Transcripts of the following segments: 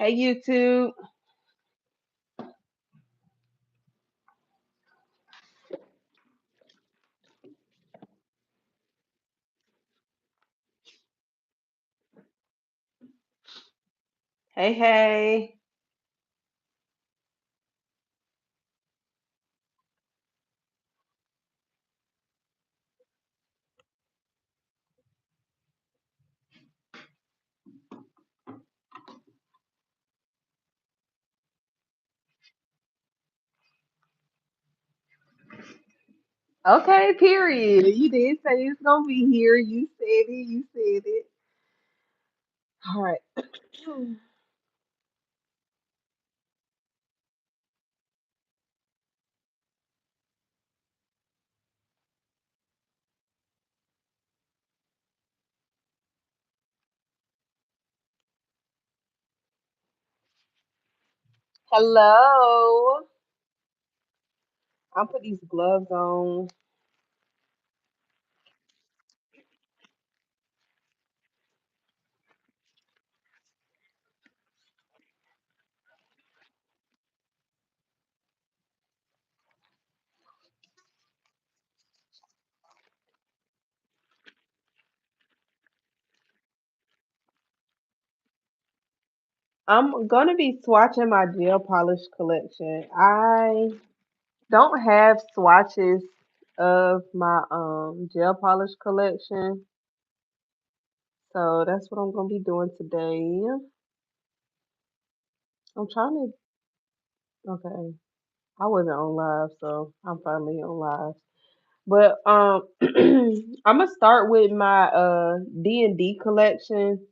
Hey YouTube. Hey, hey. Okay, period. You did say it's gonna be here. You said it. You said it. All right. Hello. I'll put these gloves on. I'm gonna be swatching my gel polish collection. I don't have swatches of my gel polish collection, so that's what I'm gonna be doing today. I'm trying to. Okay, I wasn't on live, so I'm finally on live. But I'm gonna start with my D&D collection.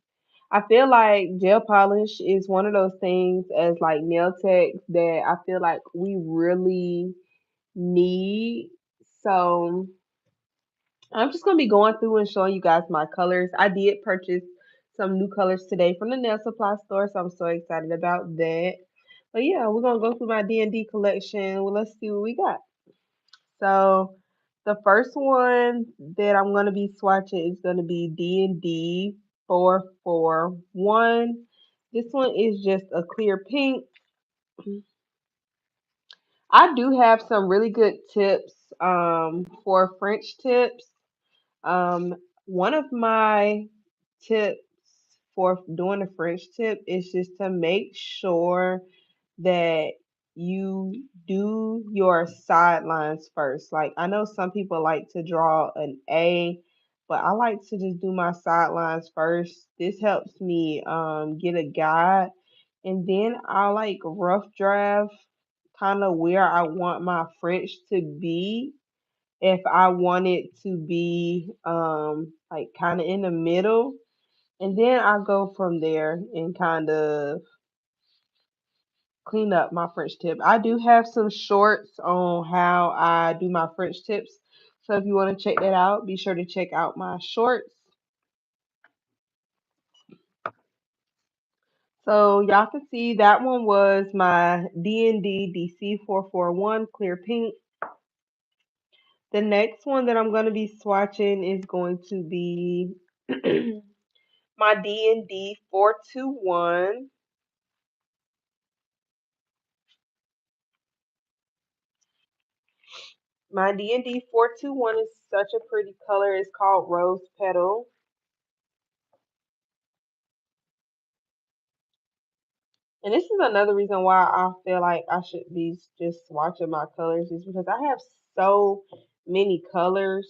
I feel like gel polish is one of those things as like nail techs that I feel like we really need. So I'm just gonna be going through and showing you guys my colors. I did purchase some new colors today from the nail supply store, so I'm so excited about that. But yeah, we're gonna go through my D&D collection. Well, let's see what we got. So the first one that I'm gonna be swatching is gonna be D&D 441. This one is just a clear pink. I do have some really good tips for French tips. Um, One of my tips for doing a French tip is just to make sure that you do your sidelines first. Like I know some people like to draw an A, but I like to just do my sidelines first. This helps me get a guide, and then I like rough draft kind of where I want my French to be. If I want it to be like kind of in the middle, and then I go from there and kind of clean up my French tip. I do have some shorts on how I do my French tips. So if you want to check that out, be sure to check out my shorts. So y'all can see that one was my DND DC 441 clear pink. The next one that I'm going to be swatching is going to be my DND 421. My D&D 421 is such a pretty color. It's called Rose Petal. And this is another reason why I feel like I should be just swatching my colors is because I have so many colors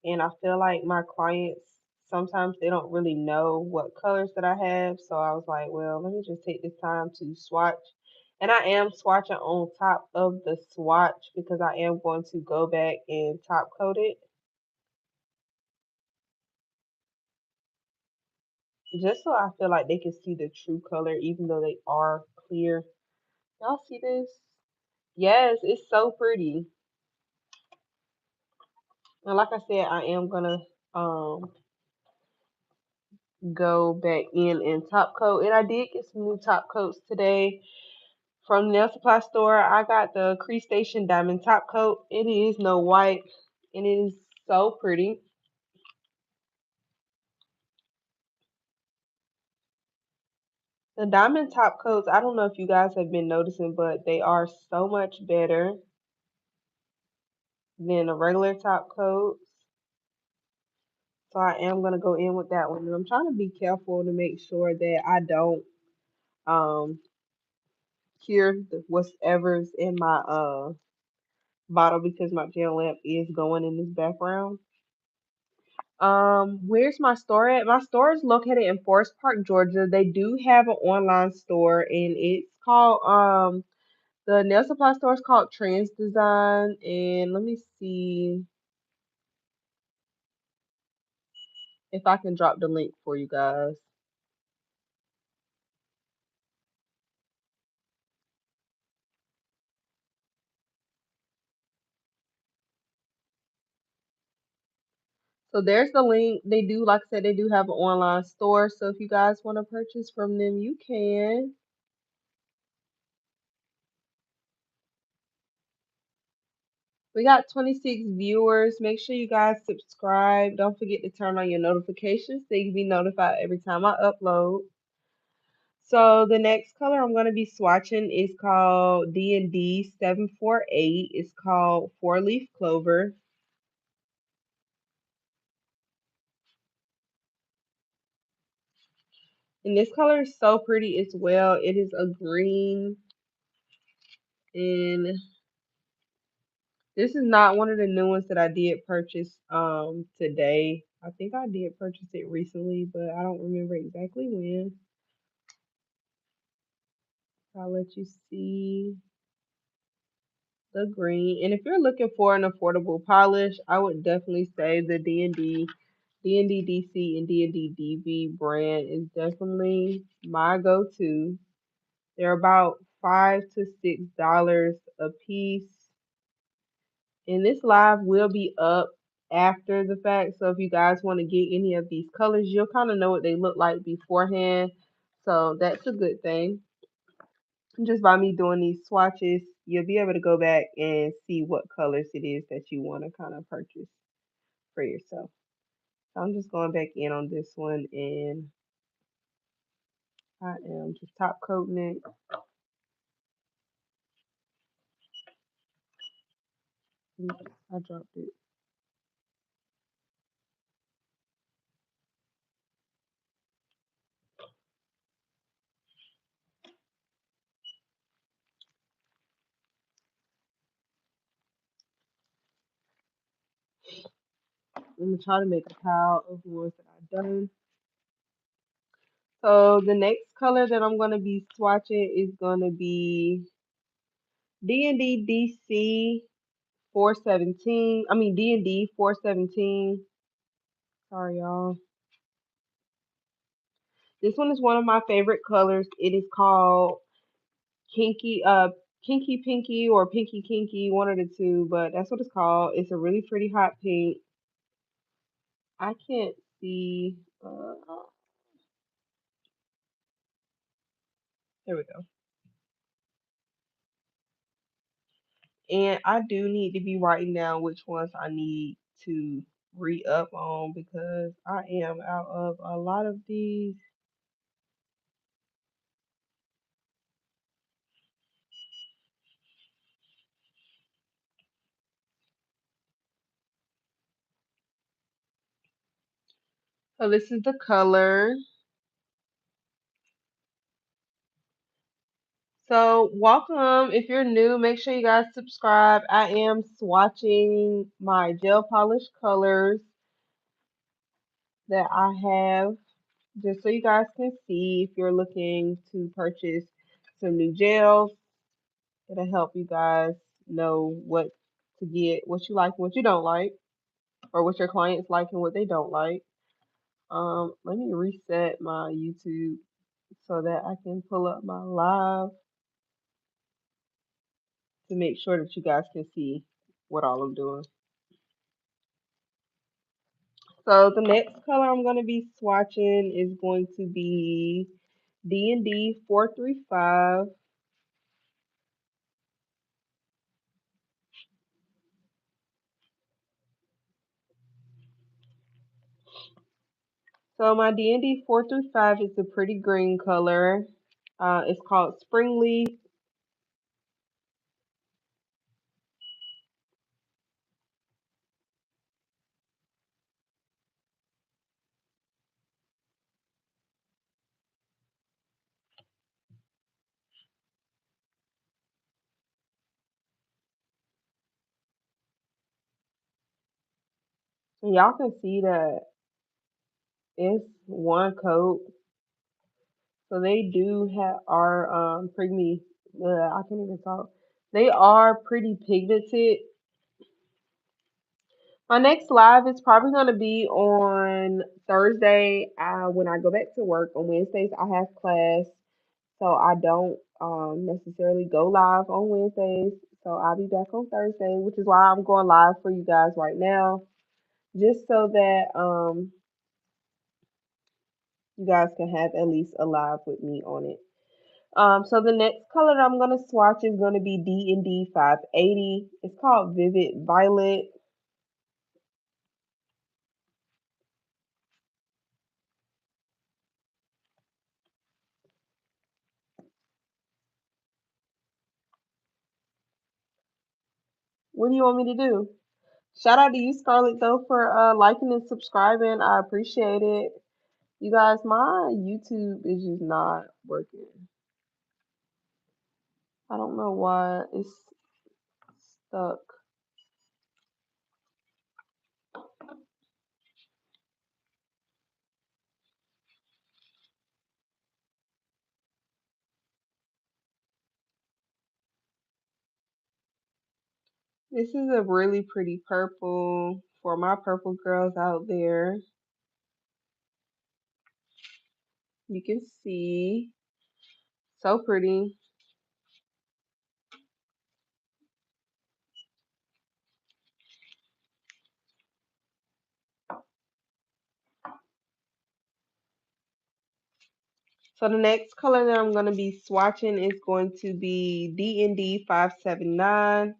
and I feel like my clients sometimes they don't really know what colors that I have. So I was like, well, let me just take this time to swatch. And I am swatching on top of the swatch because I am going to go back and top coat it just so I feel like they can see the true color even though they are clear. Y'all see this? Yes, it's so pretty. And like I said, I am gonna um go back in and top coat. And I did get some new top coats today from the nail supply store. I got the Crease Station Diamond top coat. It is no white and it is so pretty. The diamond top coats, I don't know if you guys have been noticing, but they are so much better than the regular top coats. So I am gonna go in with that one. And I'm trying to be careful to make sure that I don't um cure whatever's in my bottle because my gel lamp is going in this background. Where's my store at? My store is located in Forest Park, Georgia. They do have an online store and it's called the nail supply store is called Trans Design. And let me see if I can drop the link for you guys. So there's the link. They do, like I said, they do have an online store. So if you guys want to purchase from them, you can. We got 26 viewers. Make sure you guys subscribe. Don't forget to turn on your notifications so you can be notified every time I upload. So the next color I'm going to be swatching is called DND 748. It's called Four Leaf Clover. And this color is so pretty as well. It is a green, and this is not one of the new ones that I did purchase today. I think I did purchase it recently, but I don't remember exactly when. I'll let you see the green. And if you're looking for an affordable polish, I would definitely say the D&D DC and D&D DV brand is definitely my go-to. They're about $5 to $6 a piece. And this live will be up after the fact. So if you guys want to get any of these colors, you'll kind of know what they look like beforehand. So that's a good thing. Just by me doing these swatches, you'll be able to go back and see what colors it is that you want to kind of purchase for yourself. So I'm just going back in on this one and I am just top coating it. Oops, I dropped it. I'm gonna try to make a pile of the ones that I've done. So the next color that I'm gonna be swatching is gonna be D&D DC 417. I mean D&D 417. Sorry, y'all. This one is one of my favorite colors. It is called Kinky Pinky or Pinky Kinky, one of the two, but that's what it's called. It's a really pretty hot pink. I can't see. There we go. And I do need to be writing down which ones I need to re-up on because I am out of a lot of these. So this is the color. So welcome. If you're new, make sure you guys subscribe. I am swatching my gel polish colors that I have just so you guys can see if you're looking to purchase some new gels. It'll help you guys know what to get, what you like and what you don't like, or what your clients like and what they don't like. Let me reset my YouTube so that I can pull up my live to make sure that you guys can see what all I'm doing. So the next color I'm going to be swatching is going to be D&D 435. So my D&D 435 is a pretty green color. It's called Spring Leaf. And y'all can see that it's one coat. So they do have are pretty. I can't even talk. They are pretty pigmented. My next live is probably gonna be on Thursday. When I go back to work on Wednesdays, I have class, so I don't necessarily go live on Wednesdays. So I'll be back on Thursday, which is why I'm going live for you guys right now, just so that you guys can have at least a live with me on it. So the next color that I'm gonna swatch is gonna be DND 580. It's called Vivid Violet. What do you want me to do? Shout out to you, Scarlett, though, for liking and subscribing. I appreciate it. You guys, my YouTube is just not working. I don't know why it's stuck. This is a really pretty purple for my purple girls out there. You can see. So pretty. So the next color that I'm going to be swatching is going to be DND 579.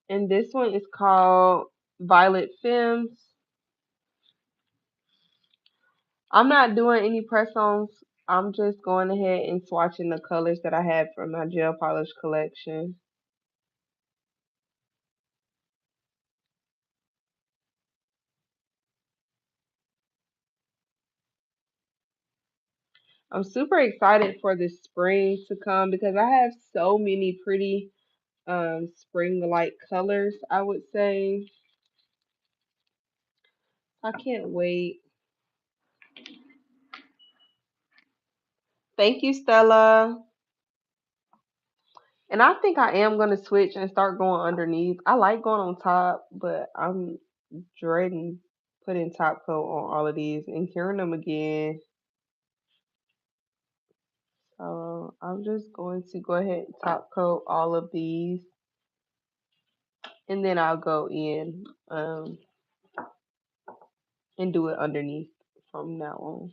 And this one is called Violet Femmes. I'm not doing any press-ons. I'm just going ahead and swatching the colors that I have from my gel polish collection. I'm super excited for the spring to come because I have so many pretty spring-like colors, I would say. I can't wait. Thank you, Stella. And I think I am gonna switch and start going underneath. I like going on top, but I'm dreading putting top coat on all of these and curing them again. So I'm just going to go ahead and top coat all of these, and then I'll go in and do it underneath from now on.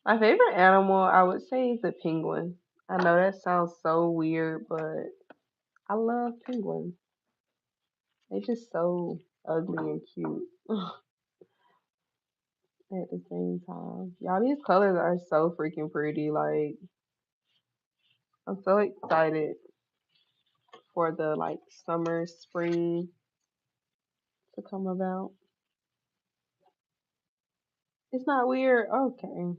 My favorite animal, I would say, is a penguin. I know that sounds so weird, but I love penguins. They're just so ugly and cute at the same time. Y'all, these colors are so freaking pretty. Like, I'm so excited for the like summer, spring to come about. It's not weird. Okay.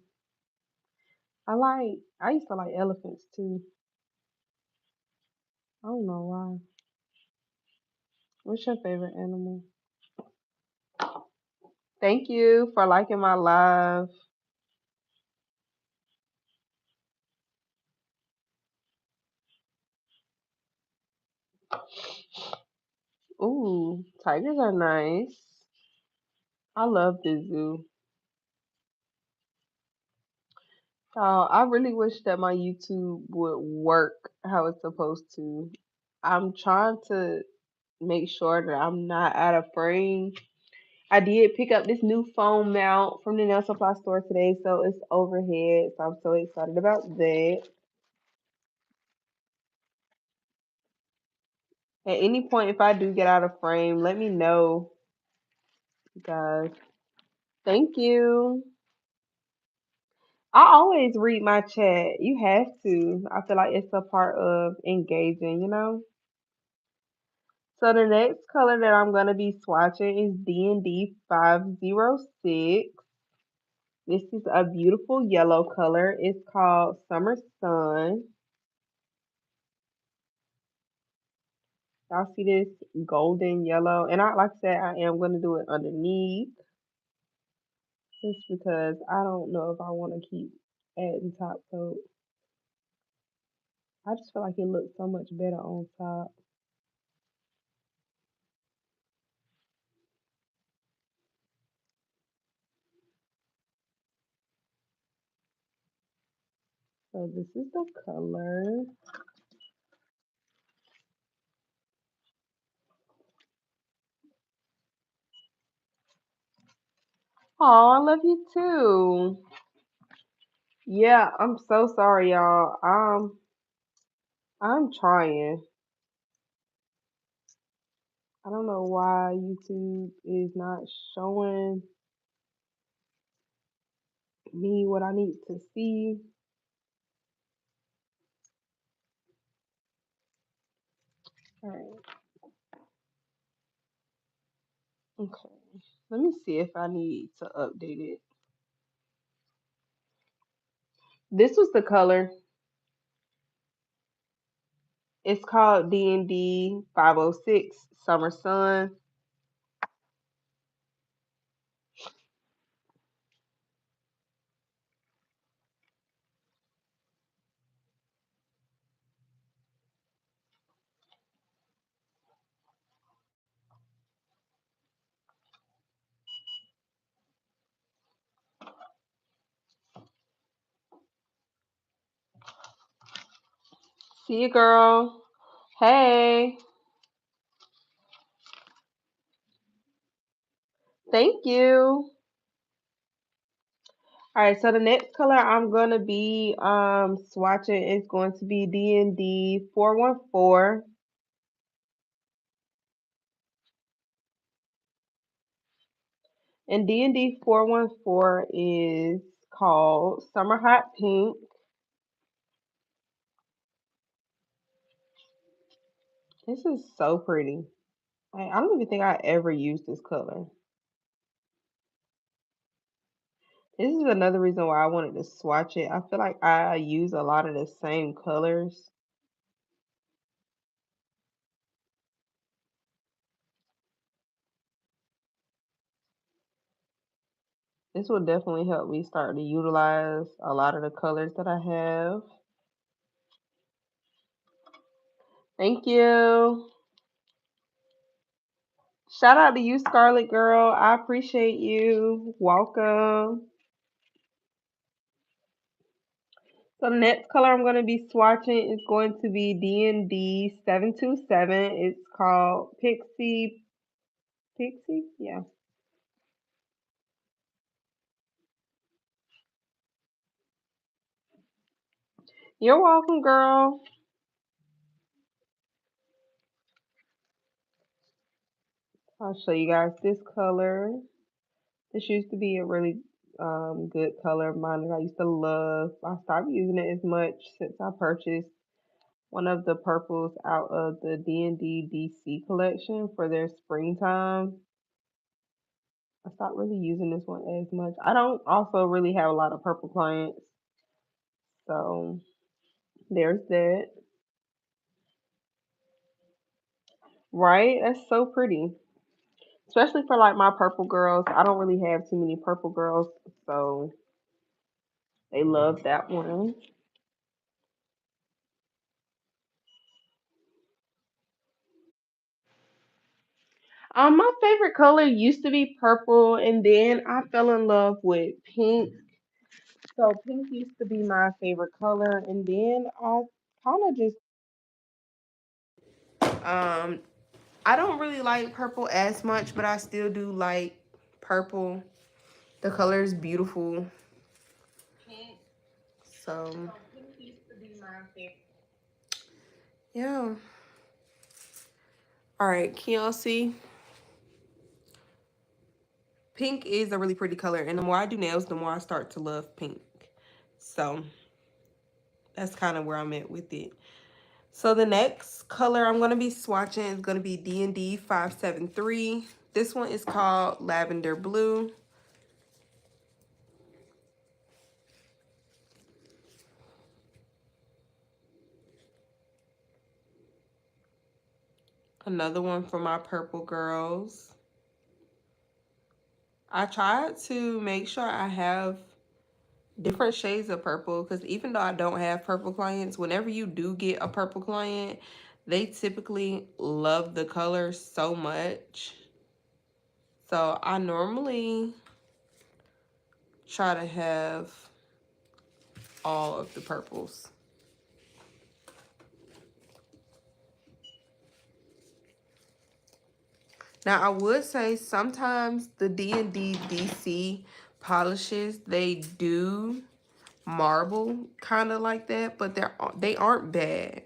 I used to like elephants too. I don't know why. What's your favorite animal? Thank you for liking my live. Ooh, tigers are nice. I love the zoo. I really wish that my YouTube would work how it's supposed to. I'm trying to make sure that I'm not out of frame. I did pick up this new phone mount from the nail supply store today, so it's overhead. So I'm so excited about that. At any point, if I do get out of frame, let me know, guys. Thank you. I always read my chat. You have to. I feel like it's a part of engaging, you know? So the next color that I'm gonna be swatching is DND 506. This is a beautiful yellow color. It's called Summer Sun. Y'all see this golden yellow? And I like I said, I am gonna do it underneath just because I don't know if I want to keep adding top coat. I just feel like it looks so much better on top. So this is the color. Oh, I love you too. Yeah, I'm so sorry, y'all. I'm trying. I don't know why YouTube is not showing me what I need to see. All right. Okay. Let me see if I need to update it. This was the color. It's called DND 506 Summer Sun. See you, girl. Hey. Thank you. All right, so the next color I'm gonna be swatching is going to be DND 414. And D&D 414 is called Summer Hot Pink. This is so pretty. I don't even think I ever used this color. This is another reason why I wanted to swatch it. I feel like I use a lot of the same colors. This will definitely help me start to utilize a lot of the colors that I have. Thank you. Shout out to you, Scarlet Girl. I appreciate you. Welcome. So the next color I'm going to be swatching is going to be DND 727. It's called Pixie. Pixie? Yeah. You're welcome, girl. I'll show you guys this color. This used to be a really good color of mine that I used to love. I stopped using it as much since I purchased one of the purples out of the D&D DC collection for their springtime. I stopped really using this one as much. I don't also really have a lot of purple clients, so there's that. Right? That's so pretty. Especially for like my purple girls. I don't really have too many purple girls, so they love that one. My favorite color used to be purple, and then I fell in love with pink. So pink used to be my favorite color, and then I kind of just um I don't really like purple as much, but I still do like purple. The color is beautiful. So yeah. All right, can y'all see? Pink is a really pretty color, and the more I do nails, the more I start to love pink. So that's kind of where I'm at with it. So the next color I'm going to be swatching is going to be DND 573. This one is called Lavender Blue. Another one for my purple girls. I tried to make sure I have different shades of purple, because even though I don't have purple clients, whenever you do get a purple client, they typically love the color so much. So I normally try to have all of the purples. Now I would say sometimes the D&D DC polishes, they do marble kind of like that, but they aren't bad.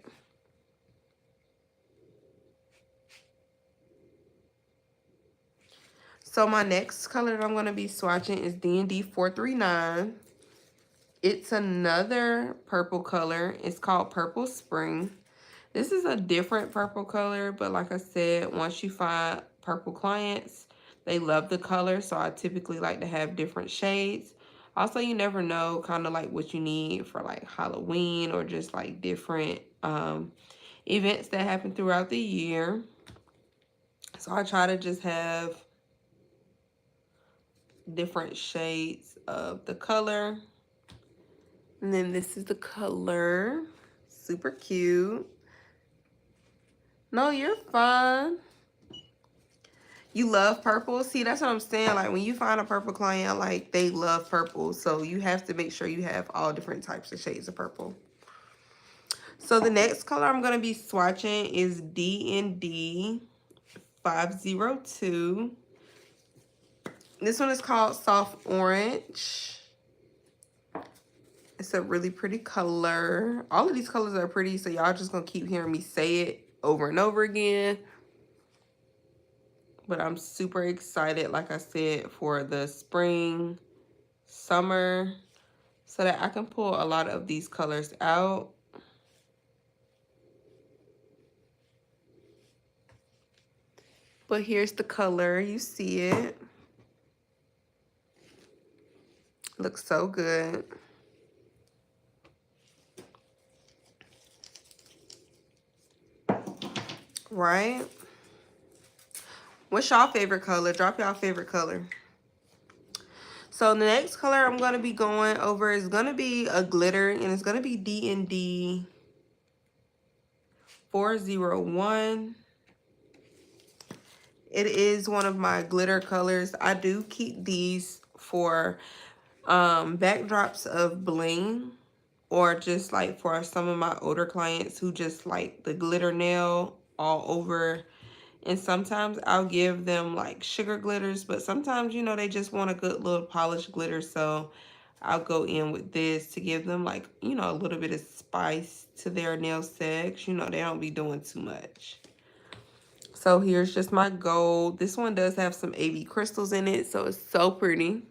So my next color that I'm going to be swatching is D&D 439. It's another purple color. It's called Purple Spring. This is a different purple color, but like I said, once you find purple clients, they love the color, so I typically like to have different shades. Also, you never know kind of like what you need for like Halloween or just like different events that happen throughout the year. So I try to just have different shades of the color. And then this is the color. Super cute. No, you're fine. You love purple? See, that's what I'm saying. Like, when you find a purple client, like, they love purple. So you have to make sure you have all different types of shades of purple. So the next color I'm going to be swatching is DND 502. This one is called Soft Orange. It's a really pretty color. All of these colors are pretty, so y'all just going to keep hearing me say it over and over again. But I'm super excited, like I said, for the spring, summer, so that I can pull a lot of these colors out. But here's the color. You see it. Looks so good. Right? What's y'all favorite color? Drop y'all favorite color. So the next color I'm going to be going over is going to be a glitter, and it's going to be DND 401. It is one of my glitter colors. I do keep these for backdrops of bling, or just like for some of my older clients who just like the glitter nail all over. And sometimes I'll give them like sugar glitters, but sometimes, you know, they just want a good little polished glitter. So I'll go in with this to give them like, you know, a little bit of spice to their nail sets. You know, they don't be doing too much. So here's just my gold. This one does have some AB crystals in it, so it's so pretty.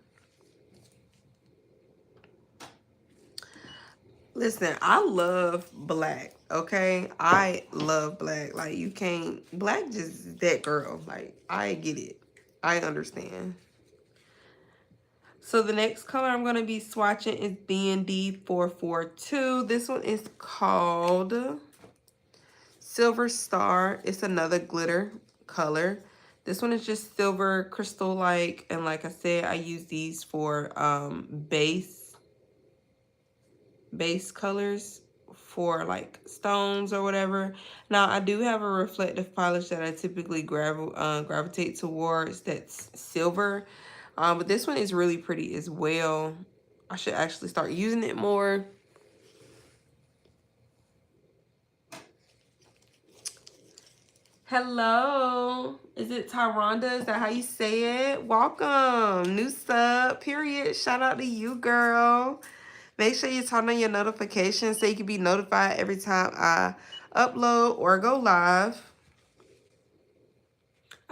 Listen, I love black, okay? I love black. Like, you can't... Black just that girl. Like, I get it. I understand. So the next color I'm going to be swatching is DND 442. This one is called Silver Star. It's another glitter color. This one is just silver crystal-like. And like I said, I use these for base colors for like stones or whatever. Now I do have a reflective polish that I typically gravitate towards that's silver, but this one is really pretty as well. I should actually start using it more. Hello, is it Tyronda? Is that how you say it? Welcome, new sub, period. Shout out to you, girl. Make sure you turn on your notifications so you can be notified every time I upload or go live.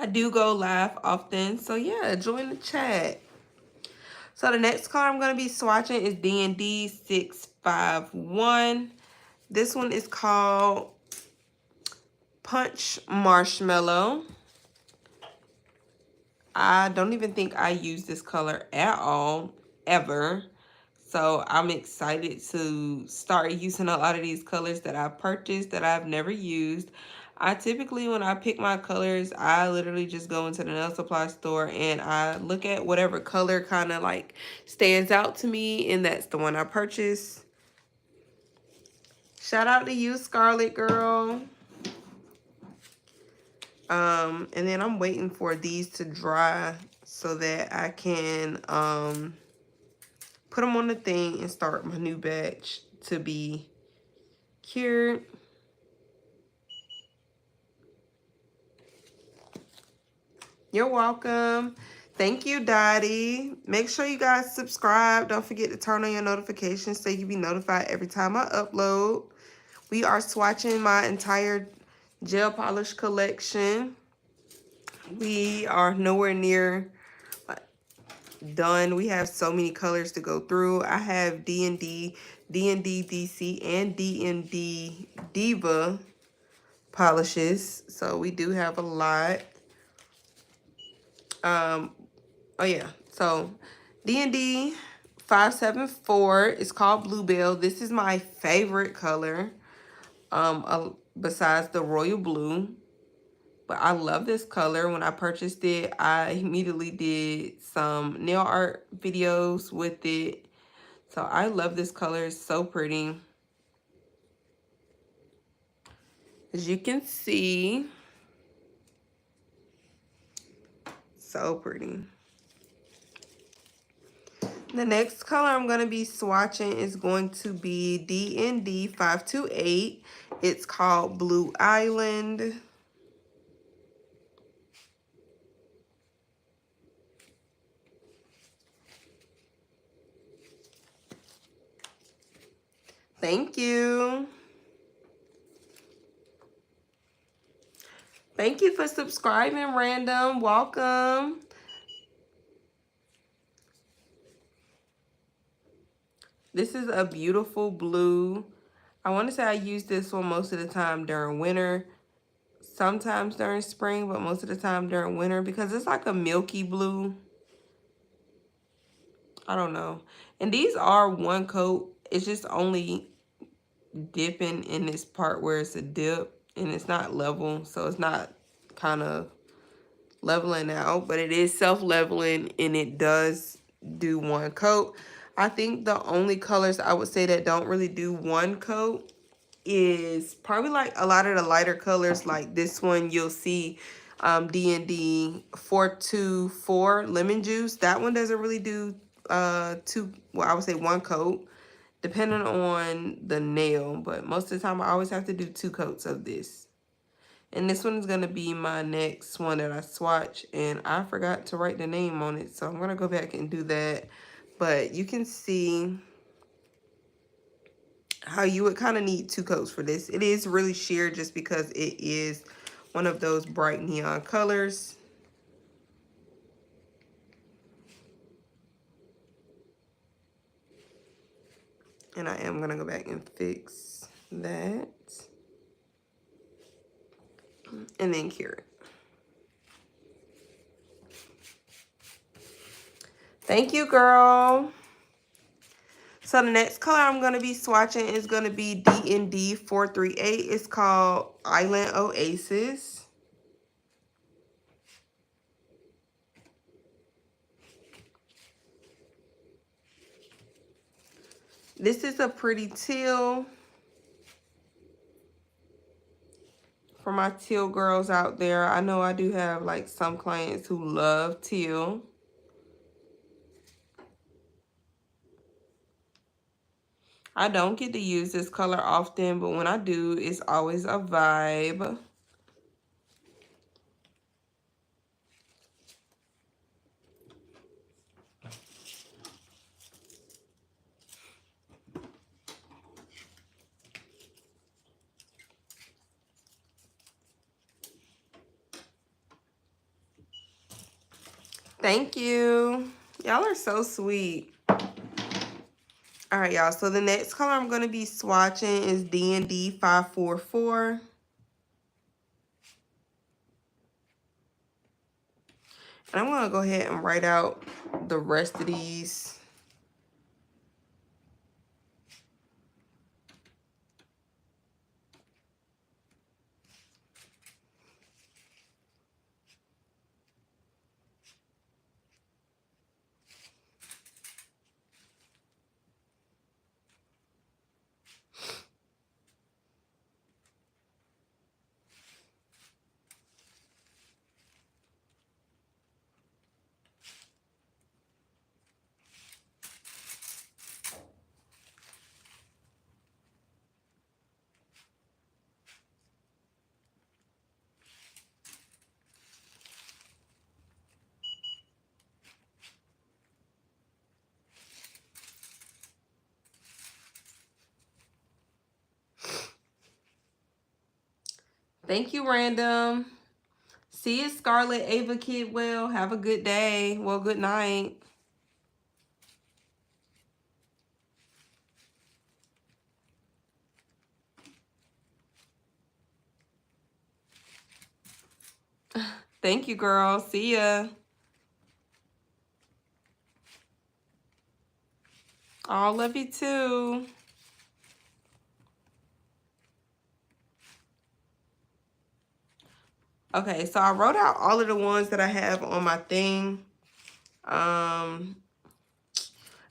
I do go live often, so yeah, join the chat. So the next color I'm going to be swatching is DND 651. This one is called Punch Marshmallow. I don't even think I use this color at all, ever. So I'm excited to start using a lot of these colors that I purchased that I've never used. I typically, when I pick my colors, I literally just go into the nail supply store and I look at whatever color kind of like stands out to me, and that's the one I purchase. Shout out to you, Scarlet Girl. And then I'm waiting for these to dry so that I can put them on the thing and start my new batch to be cured. You're welcome. Thank you, Dottie. Make sure you guys subscribe. Don't forget to turn on your notifications so you can be notified every time I upload. We are swatching my entire gel polish collection. We are nowhere near done. We have so many colors to go through. I have DND DC, and DND Diva polishes. So we do have a lot. Oh yeah, so DND 574 is called Bluebell. This is my favorite color, besides the royal blue. But I love this color. When I purchased it, I immediately did some nail art videos with it. So I love this color. It's so pretty. As you can see, so pretty. The next color I'm going to be swatching is going to be DND 528. It's called Blue Island. Thank you. Thank you for subscribing, Random. Welcome. This is a beautiful blue. I want to say I use this one most of the time during winter. Sometimes during spring, but most of the time during winter because it's like a milky blue. I don't know. And these are one coat. It's just only dipping in this part where it's a dip and it's not level. So it's not kind of leveling out, but it is self-leveling and it does do one coat. I think the only colors I would say that don't really do one coat is probably like a lot of the lighter colors. Like this one, you'll see DND 424 lemon juice. That one doesn't really do well, I would say one coat depending on the nail, but most of the time I always have to do 2 coats of this. And this one is going to be my next one that I swatch, and I forgot to write the name on it, so I'm going to go back and do that. But you can see how you would kind of need 2 coats for this. It is really sheer just because it is one of those bright neon colors. And I am going to go back and fix that. And then cure it. Thank you, girl. So the next color I'm going to be swatching is going to be DND 438. It's called Island Oasis. This is a pretty teal. For my teal girls out there, I know I do have like some clients who love teal. I don't get to use this color often, but when I do, it's always a vibe. Thank you. Y'all are so sweet. All right, y'all. So the next color I'm going to be swatching is DND 544. And I'm going to go ahead and write out the rest of these. Thank you, Random. See you, Scarlett Ava Kidwell. Have a good day. Well, good night. Thank you, girl. See ya. I love you too. Okay, so I wrote out all of the ones that I have on my thing. I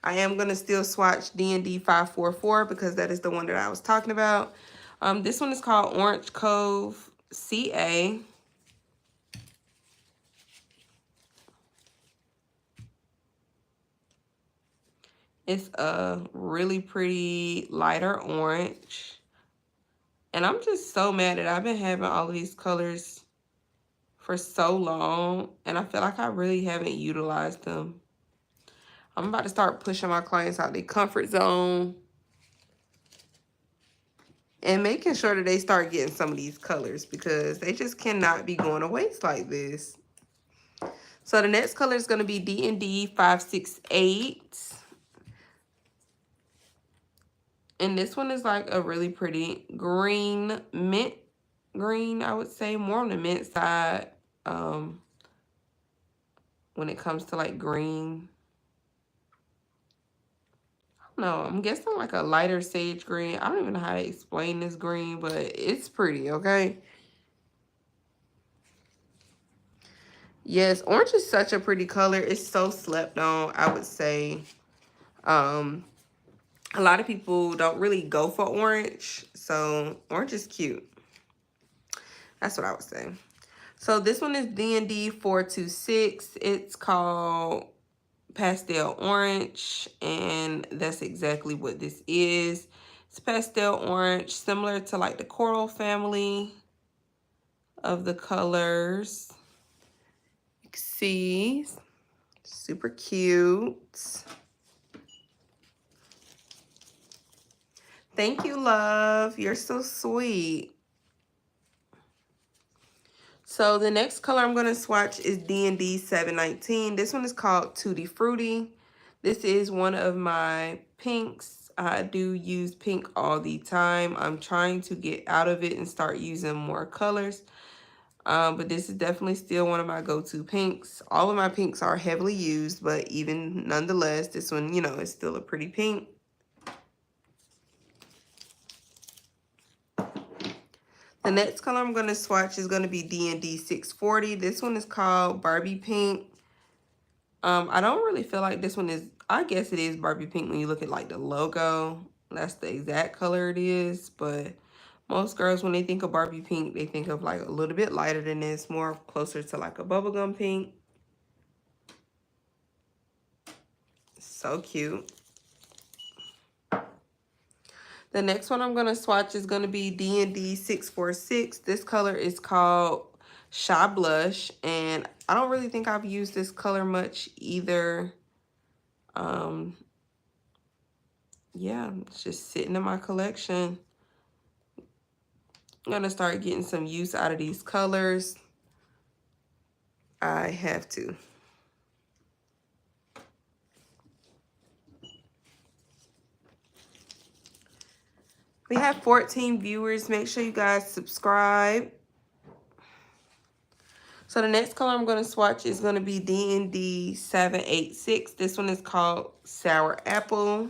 am going to still swatch DND 544 because that is the one that I was talking about. This one is called Orange Cove CA. It's a really pretty lighter orange. And I'm just so mad that I've been having all of these colors for so long. And I feel like I really haven't utilized them. I'm about to start pushing my clients out their comfort zone and making sure that they start getting some of these colors because they just cannot be going to waste like this. So the next color is going to be DND 568. And this one is like a really pretty green, mint green, I would say. More on the mint side when it comes to like green. No, I'm guessing like a lighter sage green. I don't even know how to explain this green, but it's pretty, okay? Yes, orange is such a pretty color. It's so slept on, I would say. A lot of people don't really go for orange, so orange is cute. That's what I would say. So this one is DND 426. It's called Pastel Orange, and that's exactly what this is. It's pastel orange, similar to like the coral family of the colors. You can see, super cute. Thank you, love. You're so sweet. So the next color I'm going to swatch is DND 719. This one is called Tutti Frutti. This is one of my pinks. I do use pink all the time. I'm trying to get out of it and start using more colors. But this is definitely still one of my go-to pinks. All of my pinks are heavily used, but even nonetheless, this one, you know, is still a pretty pink. The next color I'm going to swatch is going to be DND 640. This one is called Barbie Pink. I don't really feel like this one is, I guess it is Barbie Pink when you look at like the logo. That's the exact color it is, but most girls, when they think of Barbie Pink, they think of like a little bit lighter than this, more closer to like a bubblegum pink. So cute. The next one I'm going to swatch is going to be DND 646. This color is called Shy Blush, and I don't really think I've used this color much either. Yeah, it's just sitting in my collection. I'm going to start getting some use out of these colors. I have to. We have 14 viewers. Make sure you guys subscribe. So the next color I'm going to swatch is going to be DND 786. This one is called Sour Apple.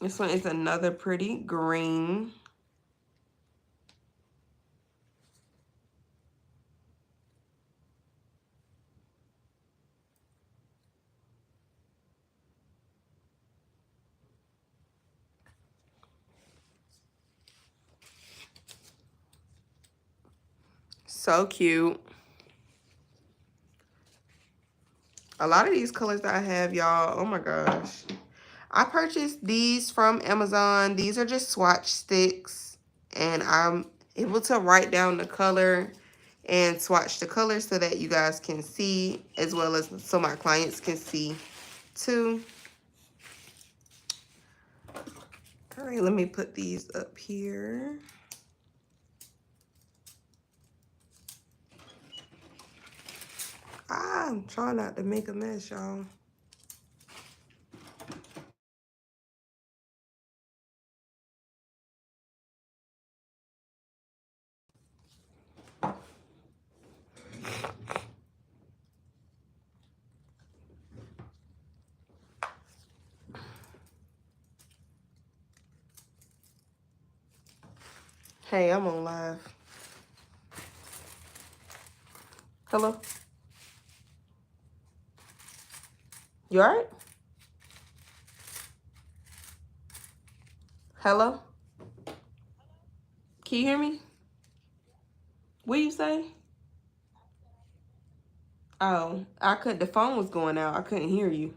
This one is another pretty green. So cute. A lot of these colors that I have, y'all, oh my gosh. I purchased these from Amazon. These are just swatch sticks. And I'm able to write down the color and swatch the color so that you guys can see, as well as so my clients can see too. All right, let me put these up here. I'm trying not to make a mess, y'all. Hey, I'm on live. Hello? You all right? Hello? Can you hear me? What you say? Oh, I couldn't. The phone was going out. I couldn't hear you.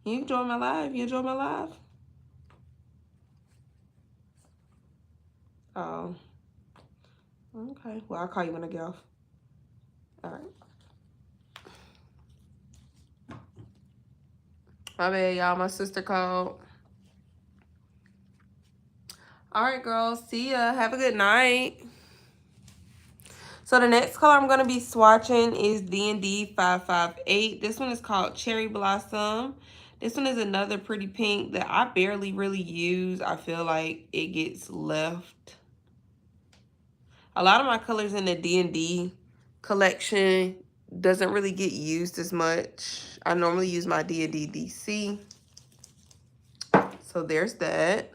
You enjoy my live? You enjoy my live? Oh, okay. Well, I'll call you when I get off. All right. My bad, y'all. My sister called. All right, girls. See ya. Have a good night. So the next color I'm going to be swatching is DND 558. This one is called Cherry Blossom. This one is another pretty pink that I barely really use. I feel like it gets left. A lot of my colors in the DND collection doesn't really get used as much. I normally use my DND DC. So there's that.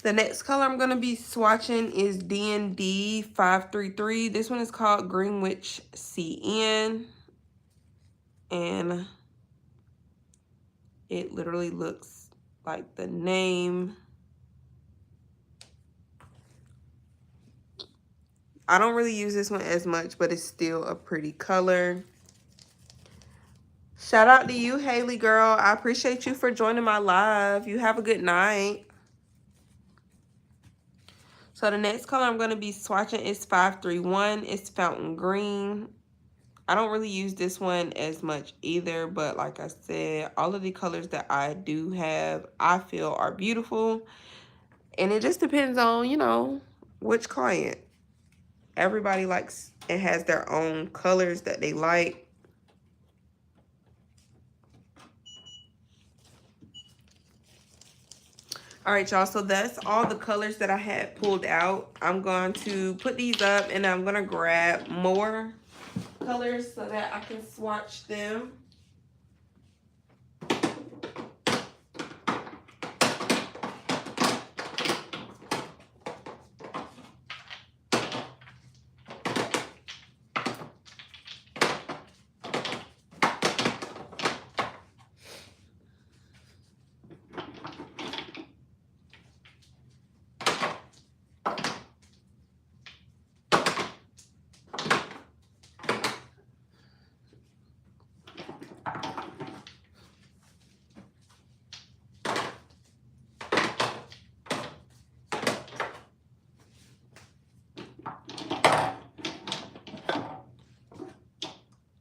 The next color I'm going to be swatching is DND 533. This one is called Greenwich CN. And it literally looks like the name. I don't really use this one as much, but it's still a pretty color. Shout out to you, Haley girl. I appreciate you for joining my live. You have a good night. So the next color I'm going to be swatching is 531. It's Fountain Green. I don't really use this one as much either, but like I said, all of the colors that I do have, I feel are beautiful. And it just depends on, you know, which client. Everybody likes and has their own colors that they like. All right, y'all, so that's all the colors that I had pulled out. I'm going to put these up and I'm going to grab more colors so that I can swatch them.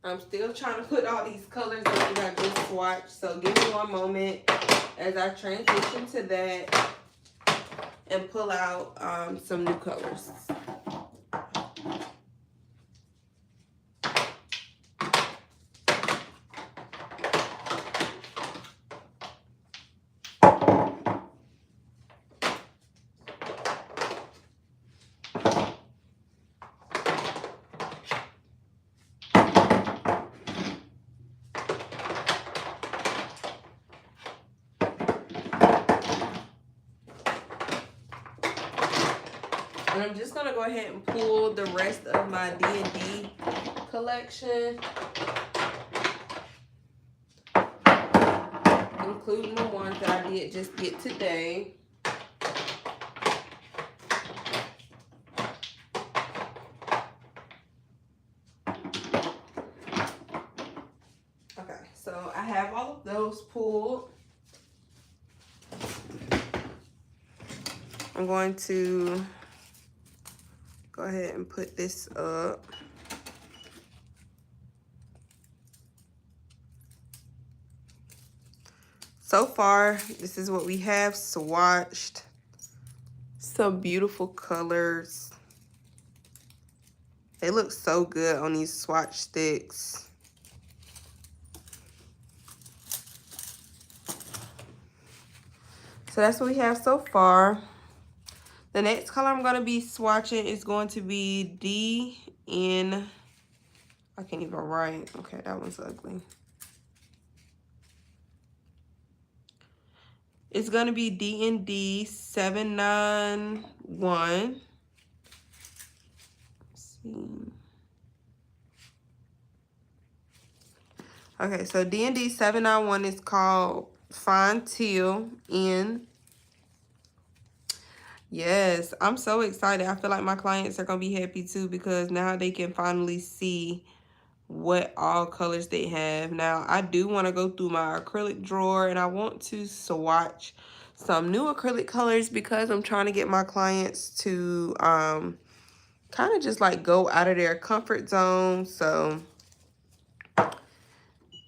I'm still trying to put all these colors that I just swatched, so give me one moment as I transition to that. and pull out some new colors. And I'm just going to go ahead and pull the rest of my D&D collection, including the ones that I did just get today. Okay, so I have all of those pulled. I'm going to go ahead and put this up. So far, this is what we have swatched. Some beautiful colors. They look so good on these swatch sticks. So that's what we have so far. The next color I'm going to be swatching is going to be DN. I can't even write. Okay, that one's ugly. It's going to be DND 791. Let's see. Okay, so DND 791 is called Fine Teal in. Yes, I'm so excited. I feel like my clients are going to be happy too because now they can finally see what all colors they have. Now, I do want to go through my acrylic drawer and I want to swatch some new acrylic colors because I'm trying to get my clients to kind of just like go out of their comfort zone. So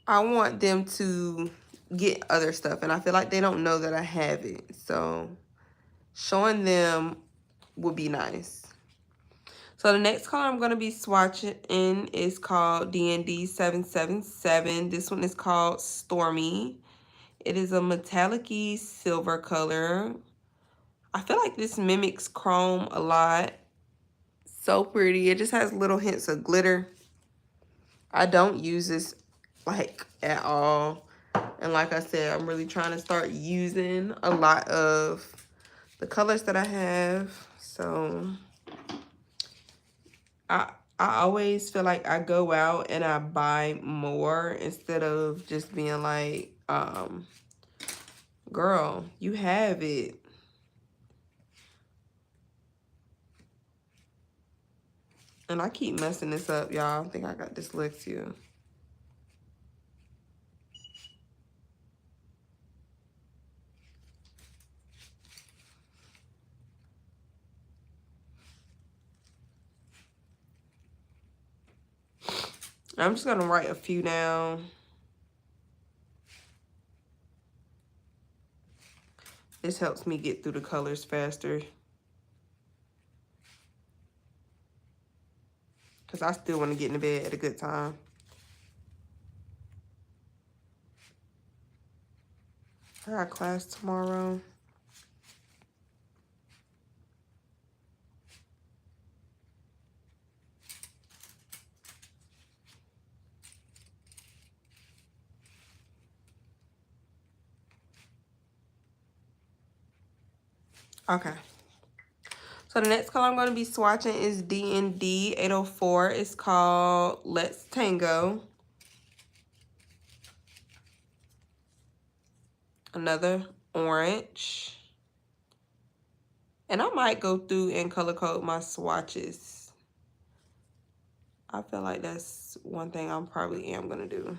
I want them to get other stuff and I feel like they don't know that I have it. So showing them would be nice. So the next color I'm going to be swatching in is called DND 777. This one is called Stormy. It is a metallic-y silver color. I feel like this mimics chrome a lot. So pretty. It just has little hints of glitter. I don't use this like at all. And like I said, I'm really trying to start using a lot of the colors that I have. So I always feel like I go out and I buy more instead of just being like, girl, you have it. And I keep messing this up, y'all. I think I got dyslexia. I'm just going to write a few down. This helps me get through the colors faster. Because I still want to get in the bed at a good time. I got class tomorrow. Okay. So the next color I'm going to be swatching is DND 804. It's called Let's Tango. Another orange. And I might go through and color code my swatches. I feel like that's one thing I probably am going to do.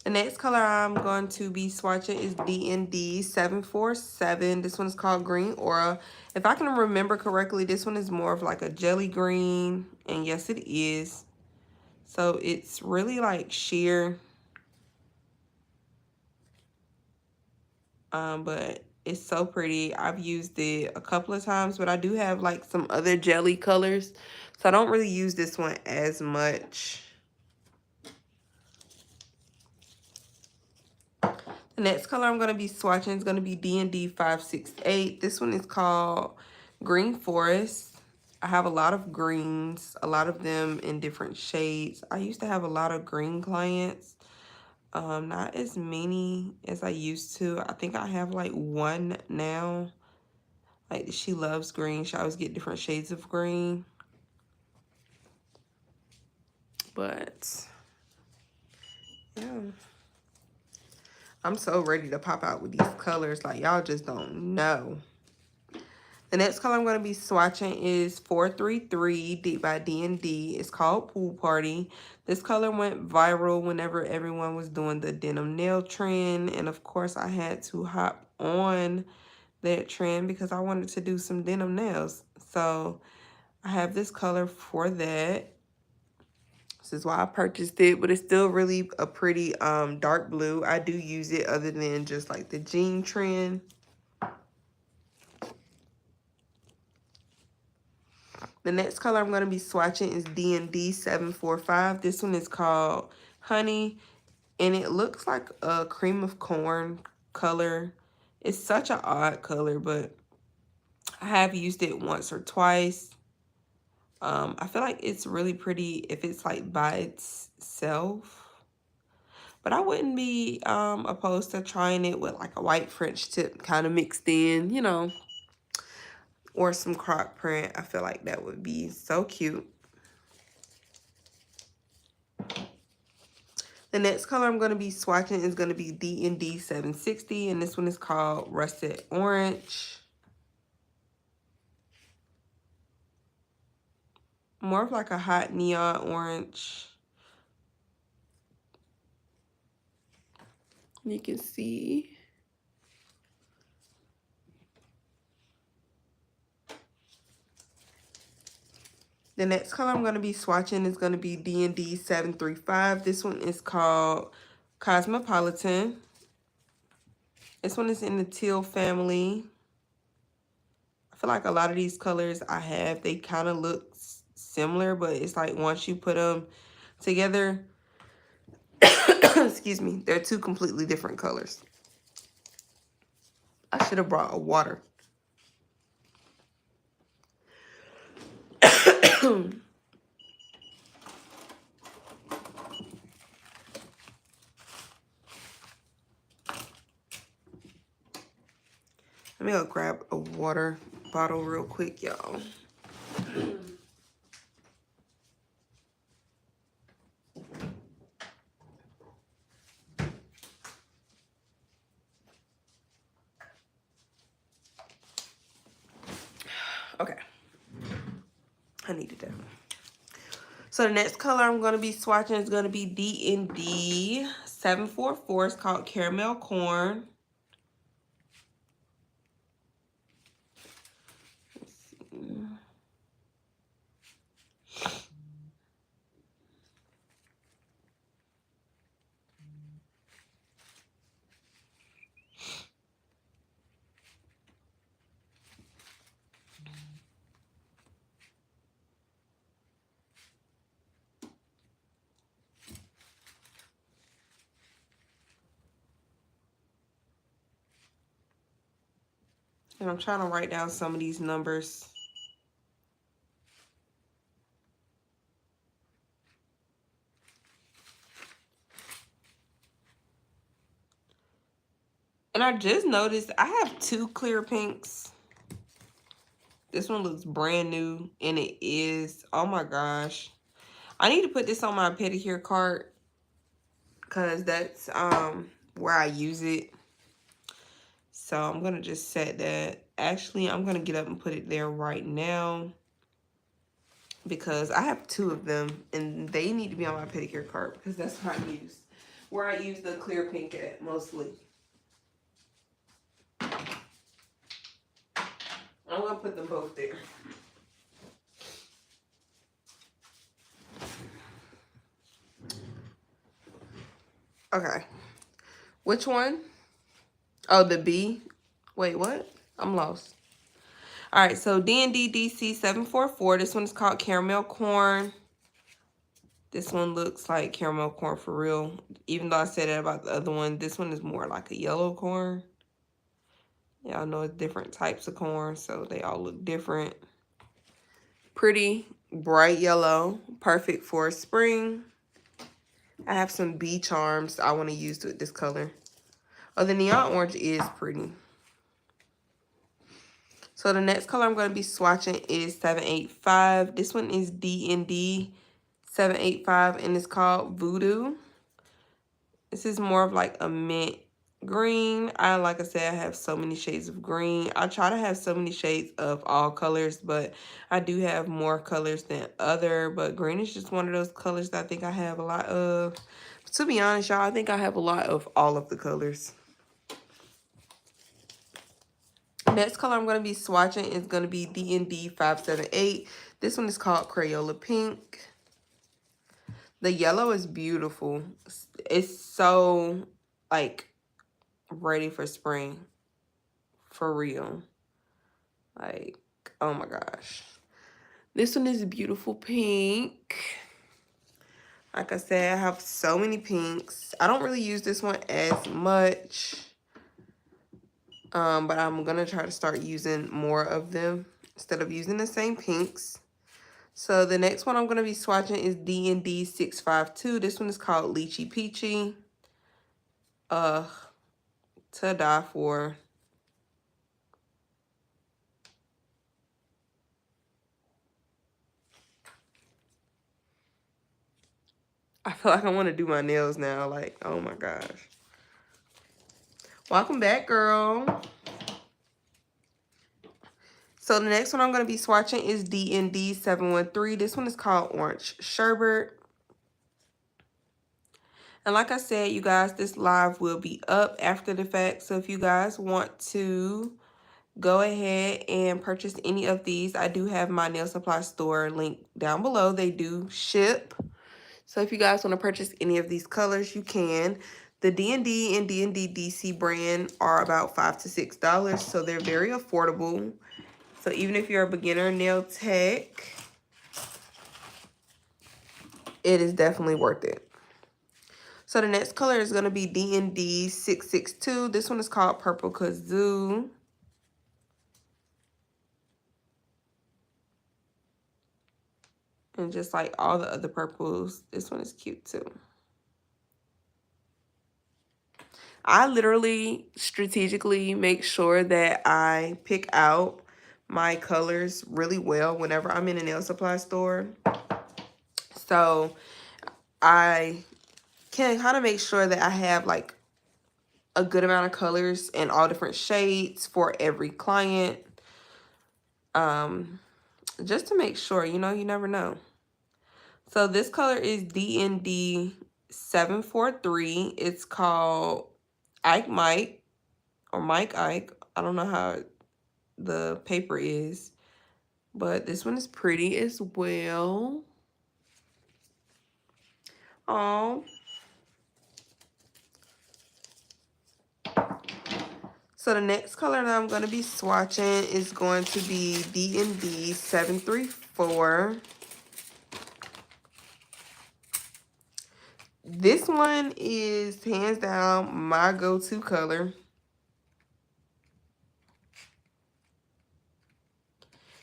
The next color I'm going to be swatching is DND 747. This one is called Green Aura. If I can remember correctly, this one is more of like a jelly green. And yes, it is. So it's really like sheer. But it's so pretty. I've used it a couple of times, but I do have like some other jelly colors, so I don't really use this one as much. The next color I'm going to be swatching is going to be DND 568. This one is called Green Forest. I have a lot of greens, a lot of them in different shades. I used to have a lot of green clients. Not as many as I used to. I think I have like one now. Like, she loves green. She always get different shades of green. But yeah, I'm so ready to pop out with these colors. Like, y'all just don't know. The next color I'm going to be swatching is 433 by DND. It's called Pool Party. This color went viral whenever everyone was doing the denim nail trend. And of course, I had to hop on that trend because I wanted to do some denim nails. So I have this color for that. This is why I purchased it, but it's still really a pretty dark blue. I do use it other than just like the jean trend. The next color I'm going to be swatching is DND 745. This one is called Honey, and it looks like a cream of corn color. It's such an odd color, but I have used it once or twice. I feel like it's really pretty if it's like by itself. But I wouldn't be opposed to trying it with like a white French tip kind of mixed in, you know, or some croc print. I feel like that would be so cute. The next color I'm going to be swatching is going to be DND 760, and this one is called Russet Orange. More of like a hot neon orange. You can see. The next color I'm going to be swatching is going to be DND 735. This one is called Cosmopolitan. This one is in the teal family. I feel like a lot of these colors I have, they kind of look similar, but it's like once you put them together, excuse me, they're two completely different colors. I should have brought a water. Let me go grab a water bottle real quick, y'all. Okay. I needed that. So the next color I'm going to be swatching is going to be DND 744. It's called Caramel Corn. And I'm trying to write down some of these numbers. And I just noticed I have two clear pinks. This one looks brand new, and it is. Oh my gosh. I need to put this on my pedicure cart because that's where I use it. So I'm going to just set that. Actually, I'm going to get up and put it there right now because I have two of them, and they need to be on my pedicure cart because that's what I use. Where I use the clear pink at mostly. I'm going to put them both there. Okay. Which one? Oh, the B. Wait, what? I'm lost. All right, so DND DC 744. This one is called Caramel Corn. This one looks like caramel corn for real. Even though I said that about the other one, this one is more like a yellow corn. Y'all know it's different types of corn, so they all look different. Pretty bright yellow, perfect for spring. I have some bee charms I want to use with this color. Oh, the neon orange is pretty. So the next color I'm going to be swatching is 785. This one is DND 785 and it's called Voodoo. This is more of like a mint green. Like I said, I have so many shades of green. I try to have so many shades of all colors, but I do have more colors than other. But green is just one of those colors that I think I have a lot of. But to be honest, y'all, I think I have a lot of all of the colors. Next color I'm going to be swatching is going to be DND 578. This one is called Crayola Pink. The yellow is beautiful. It's so, like, ready for spring. For real. Like, oh my gosh. This one is beautiful pink. Like I said, I have so many pinks. I don't really use this one as much. But I'm going to try to start using more of them instead of using the same pinks. So the next one I'm going to be swatching is DND 652. This one is called Lychee Peachy. To die for. I feel like I want to do my nails now. Like, oh my gosh. Welcome back, girl. So the next one I'm going to be swatching is DND 713. This one is called Orange Sherbet. And like I said, you guys, this live will be up after the fact. So if you guys want to go ahead and purchase any of these, I do have my nail supply store link down below. They do ship. So if you guys want to purchase any of these colors, you can. The DND and DND DC brand are about $5 to $6. So they're very affordable. So even if you're a beginner nail tech, it is definitely worth it. So the next color is going to be DND 662. This one is called Purple Kazoo. And just like all the other purples, this one is cute too. I literally strategically make sure that I pick out my colors really well whenever I'm in a nail supply store. So I can kind of make sure that I have like a good amount of colors in all different shades for every client. Just to make sure, you know, you never know. So this color is DND 743. It's called Ike Mike or Mike Ike. I don't know how the paper is, but this one is pretty as well. Oh. So the next color that I'm going to be swatching is going to be DND 734. This one is hands down my go-to color.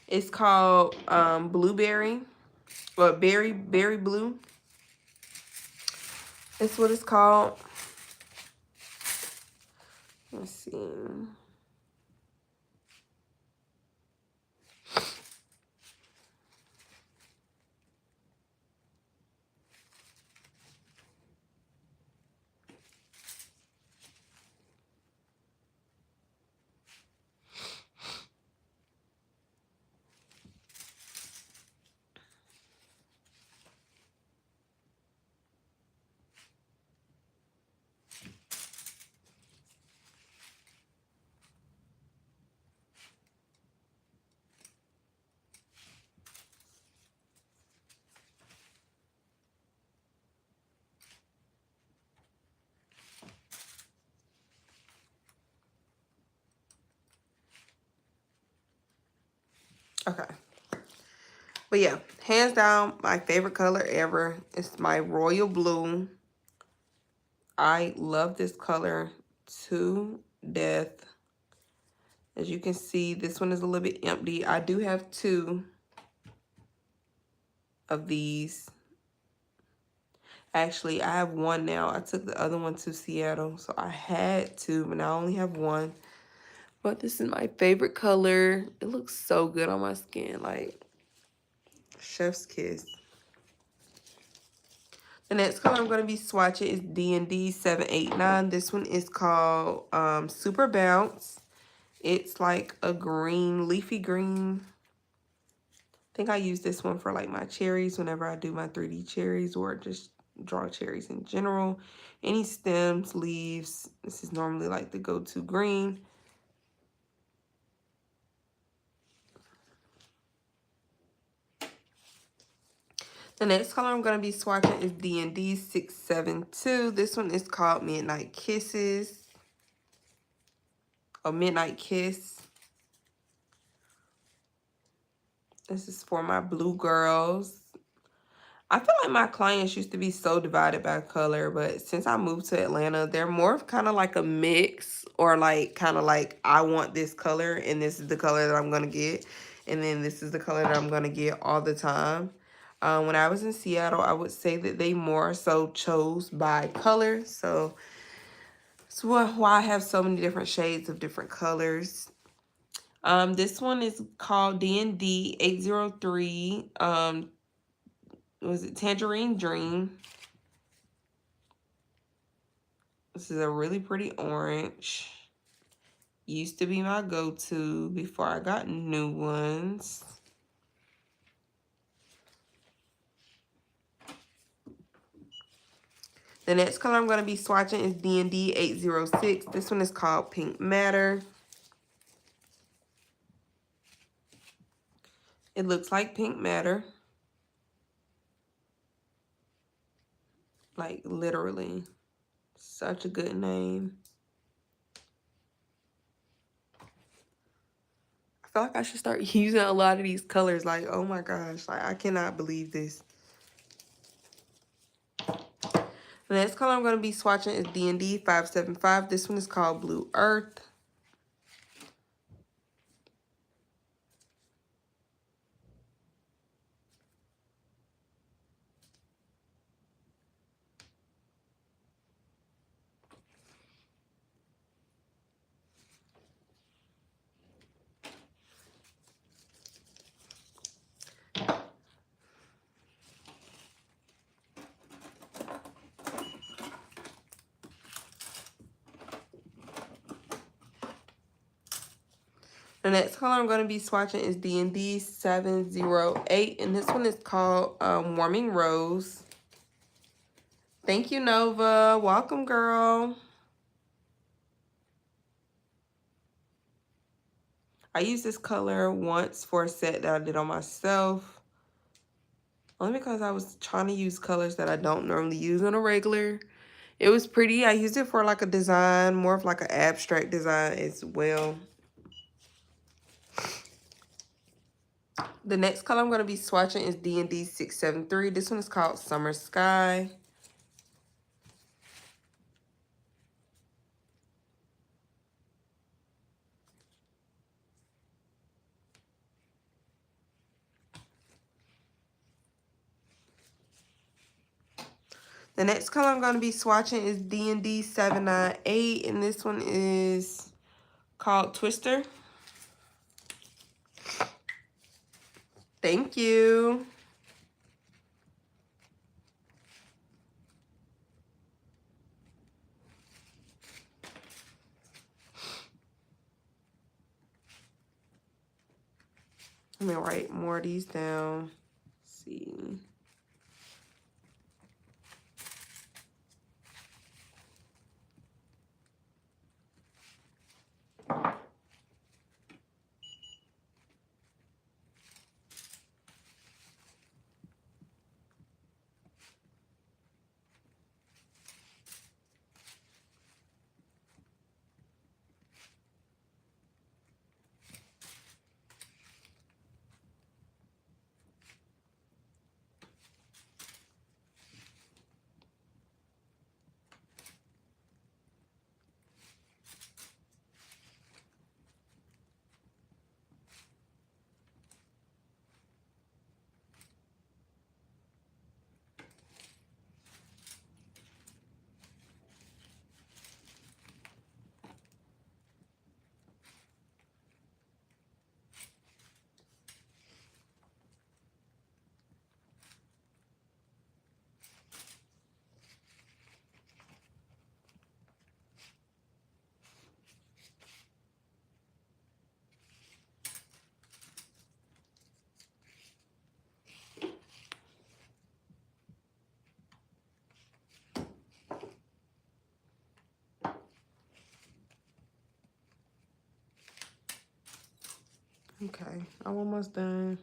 It's called Blueberry, or Berry Blue. That's what it's called. Let's see. Okay. But yeah, hands down, my favorite color ever. It's my royal blue. I love this color to death. As you can see, this one is a little bit empty. I do have 2 of these. Actually, I have 1 now. I took the other one to Seattle, so I had 2, but now I only have 1. But this is my favorite color. It looks so good on my skin, like chef's kiss. The next color I'm going to be swatching is DND 789. This one is called Super Bounce. It's like a green, leafy green. I think I use this one for like my cherries whenever I do my 3D cherries or just draw cherries in general. Any stems, leaves. This is normally like the go-to green. The next color I'm going to be swatching is DND 672. This one is called Midnight Kisses. Or Midnight Kiss. This is for my blue girls. I feel like my clients used to be so divided by color, but since I moved to Atlanta, they're more of kind of like a mix, or like kind of like I want this color and this is the color that I'm going to get. And then this is the color that I'm going to get all the time. When I was in Seattle, I would say that they more so chose by color. So that's why I have so many different shades of different colors. This one is called DND 803. Was it Tangerine Dream? This is a really pretty orange. Used to be my go-to before I got new ones. The next color I'm going to be swatching is DND 806. This one is called Pink Matter. It looks like Pink Matter. Like, literally. Such a good name. I feel like I should start using a lot of these colors. Like, oh my gosh. Like, I cannot believe this. The next color I'm going to be swatching is DND 575. This one is called Blue Earth. The next color I'm going to be swatching is DND 708. And this one is called Warming Rose. Thank you, Nova. Welcome, girl. I used this color once for a set that I did on myself. Only because I was trying to use colors that I don't normally use on a regular. It was pretty. I used it for like a design, more of like an abstract design as well. The next color I'm going to be swatching is DND 673. This one is called Summer Sky. The next color I'm going to be swatching is DND 798, and this one is called Twister. Thank you. Let me write more of these down. Let's see. Okay, I'm almost done.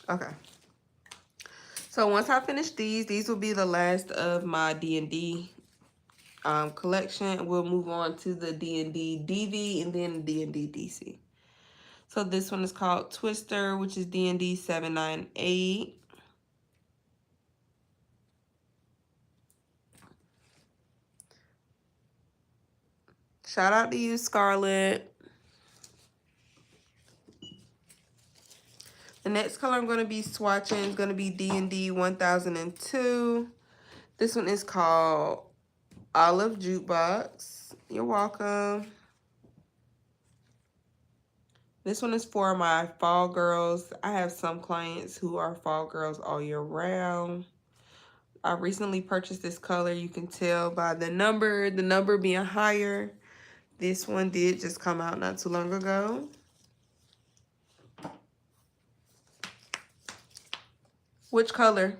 Okay. So once I finish these will be the last of my D&D collection. We'll move on to the D&D DV and then D&D DC. So this one is called Twister, which is D&D 798. Shout out to you, Scarlett. The next color I'm going to be swatching is going to be D&D 1002. This one is called Olive Jukebox. You're welcome. This one is for my fall girls. I have some clients who are fall girls all year round. I recently purchased this color. You can tell by the number being higher. This one did just come out not too long ago. Which color?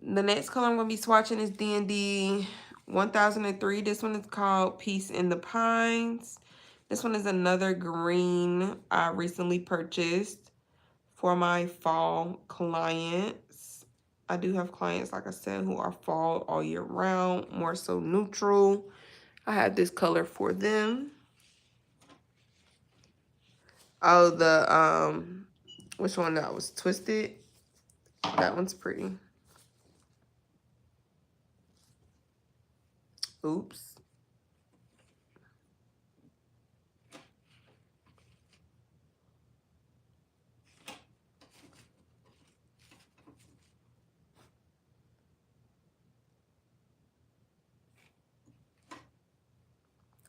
The next color I'm going to be swatching is D&D 1003. This one is called Peace in the Pines. This one is another green I recently purchased for my fall clients. I do have clients, like I said, who are fall all year round, more so neutral. I have this color for them. Oh, which one that was Twisted? That one's pretty. Oops.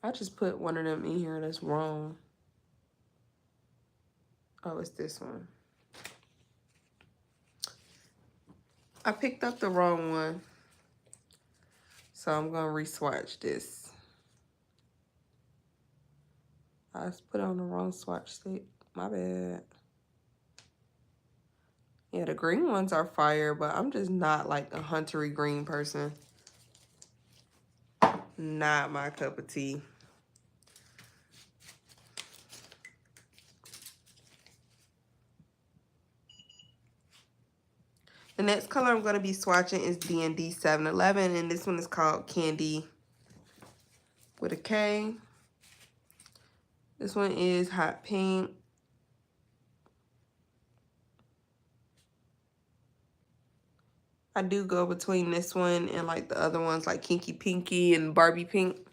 I just put one of them in here that's wrong. Oh, it's this one. I picked up the wrong one. So I'm going to re-swatch this. I just put on the wrong swatch stick. My bad. Yeah, the green ones are fire, but I'm just not like a huntery green person. Not my cup of tea. The next color I'm going to be swatching is D&D 711, and this one is called Candy with a K. This one is hot pink. I do go between this one and like the other ones like Kinky Pinky and Barbie Pink.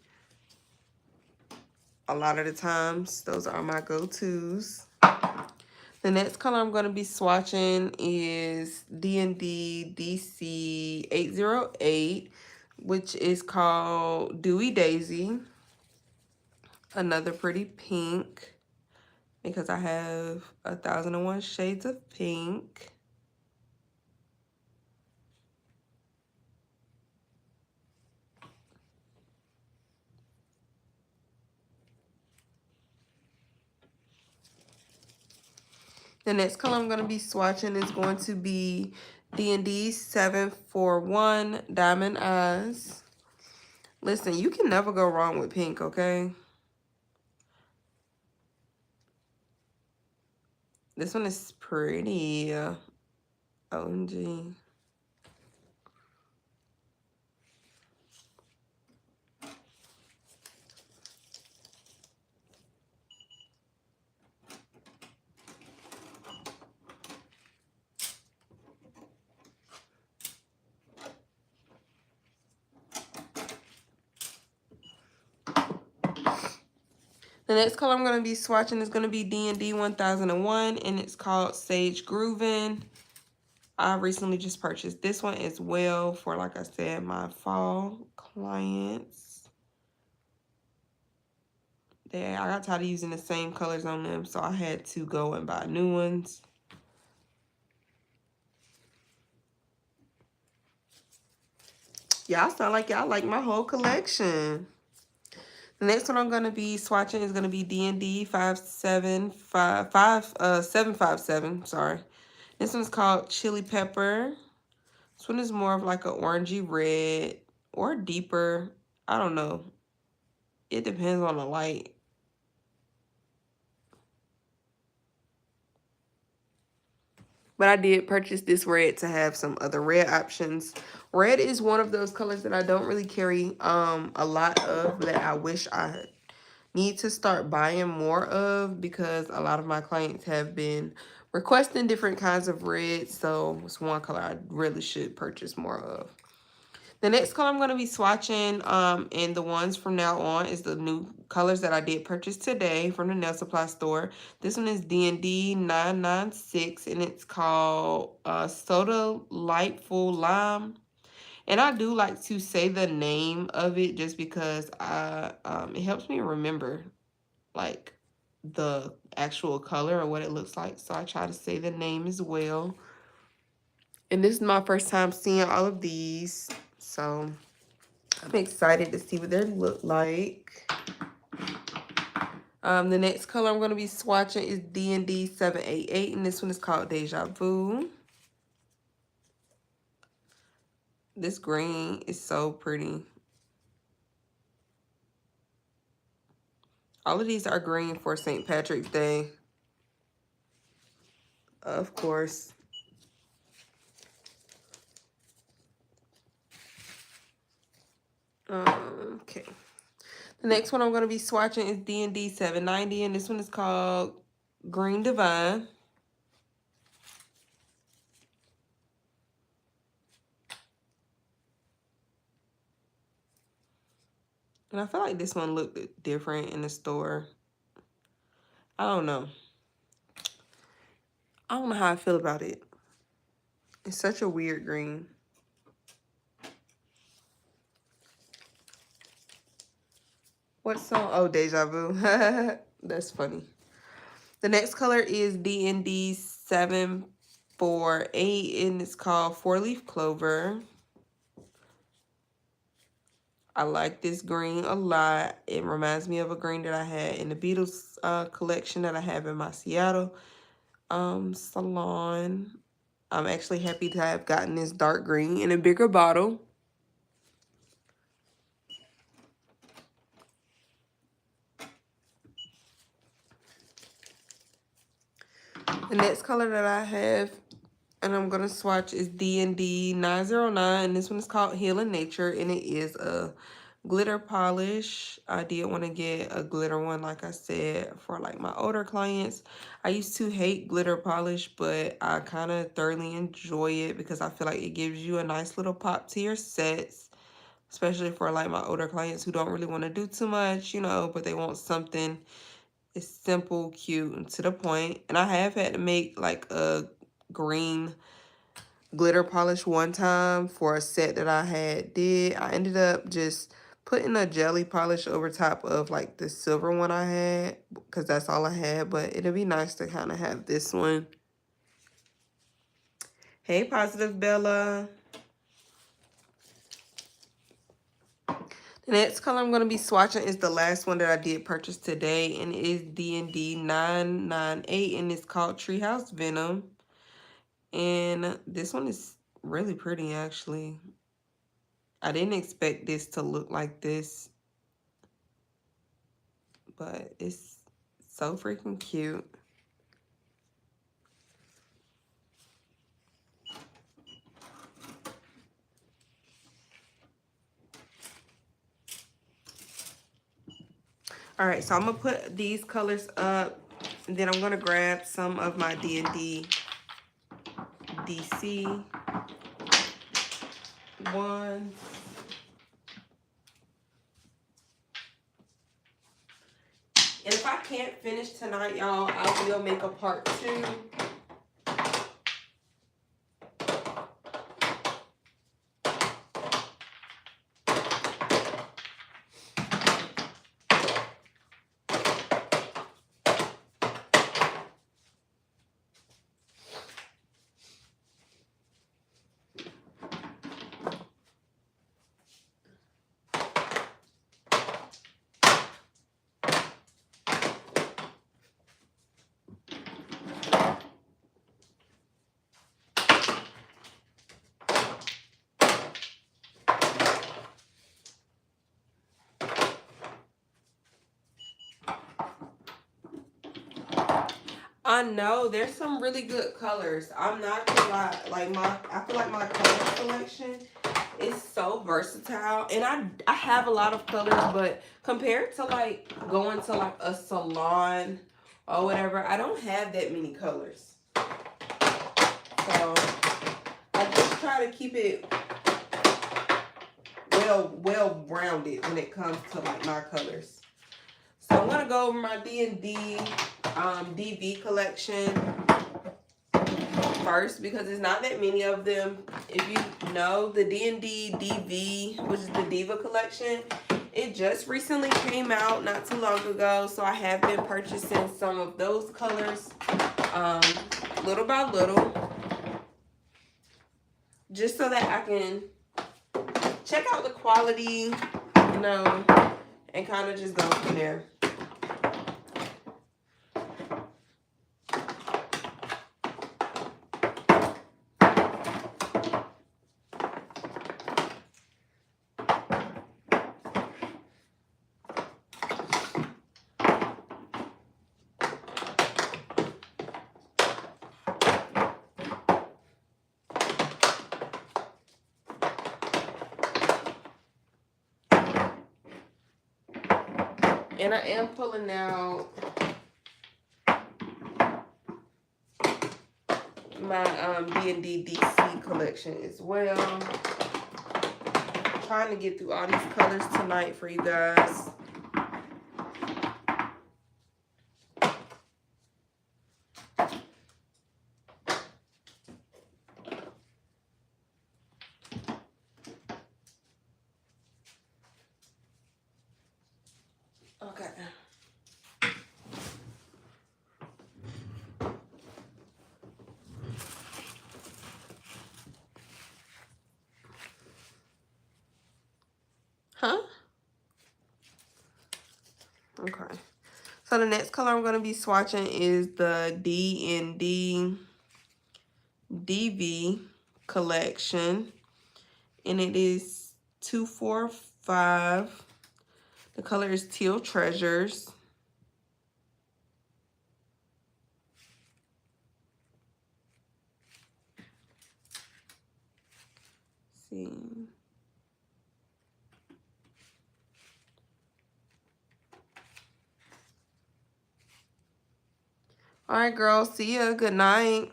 A lot of the times, those are my go-tos. The next color I'm going to be swatching is D&D DC 808, which is called Dewy Daisy. Another pretty pink, because I have 1001 shades of pink. The next color I'm going to be swatching is going to be D&D 741 Diamond Eyes. Listen, you can never go wrong with pink, okay? This one is pretty. OMG. The next color I'm going to be swatching is going to be D&D 1001, and it's called Sage Groovin'. I recently just purchased this one as well for, like I said, my fall clients. I got tired of using the same colors on them, so I had to go and buy new ones. Y'all sound like y'all like my whole collection. The next one I'm going to be swatching is going to be DND 757, sorry. This one's called Chili Pepper. This one is more of like an orangey red or deeper. I don't know. It depends on the light. But I did purchase this red to have some other red options. Red is one of those colors that I don't really carry a lot of, that I wish I need to start buying more of, because a lot of my clients have been requesting different kinds of red. So it's one color I really should purchase more of. The next color I'm going to be swatching, and the ones from now on, is the new colors that I did purchase today from the nail supply store. This one is DND 996, and it's called Soda Lightful Lime. And I do like to say the name of it just because it helps me remember like the actual color or what it looks like. So I try to say the name as well. And this is my first time seeing all of these, so I'm excited to see what they look like. The next color I'm going to be swatching is DND 788, and this one is called Deja Vu. This green is so pretty. All of these are green for St. Patrick's Day, of course. Okay. The next one I'm going to be swatching is DND 790, and this one is called Green Divine. And I feel like this one looked different in the store. I don't know. I don't know how I feel about it. It's such a weird green. What song? Oh, Deja Vu. That's funny. The next color is DND 748, and it's called Four Leaf Clover. I like this green a lot. It reminds me of a green that I had in the Beatles collection that I have in my Seattle salon. I'm actually happy to have gotten this dark green in a bigger bottle. The next color that I have and I'm going to swatch is DND 909. And this one is called Healing Nature, and it is a glitter polish. I did want to get a glitter one, like I said, for like my older clients. I used to hate glitter polish, but I kind of thoroughly enjoy it because I feel like it gives you a nice little pop to your sets, especially for like my older clients who don't really want to do too much, you know, but they want something. It's simple, cute, and to the point. And I have had to make like a green glitter polish one time for a set that I did. I ended up just putting a jelly polish over top of like the silver one I had, because that's all I had. But it'll be nice to kind of have this one. Hey, Positive Bella. The next color I'm going to be swatching is the last one that I did purchase today, and it is DND 998, and it's called Treehouse Venom. And this one is really pretty, actually. I didn't expect this to look like this, but it's so freaking cute. All right, so I'm going to put these colors up, and then I'm going to grab some of my DND DC ones. And if I can't finish tonight, y'all, I will make a part 2. I know there's some really good colors. I'm not gonna lie, like I feel like my color selection is so versatile, and I have a lot of colors, but compared to like going to like a salon or whatever, I don't have that many colors. So I just try to keep it well rounded when it comes to like my colors. So I'm gonna go over my D&D DV collection first because there's not that many of them. If you know, the D&D DV, which is the Diva collection, it just recently came out not too long ago, so I have been purchasing some of those colors little by little, just so that I can check out the quality, you know, and kind of just go from there. And I am pulling out my D&D DC collection as well. I'm trying to get through all these colors tonight for you guys. Okay. Huh? Okay. So the next color I'm going to be swatching is the DND DV collection. And it is 245. The color is Teal Treasures. Let's see. All right, girls. See ya. Good night.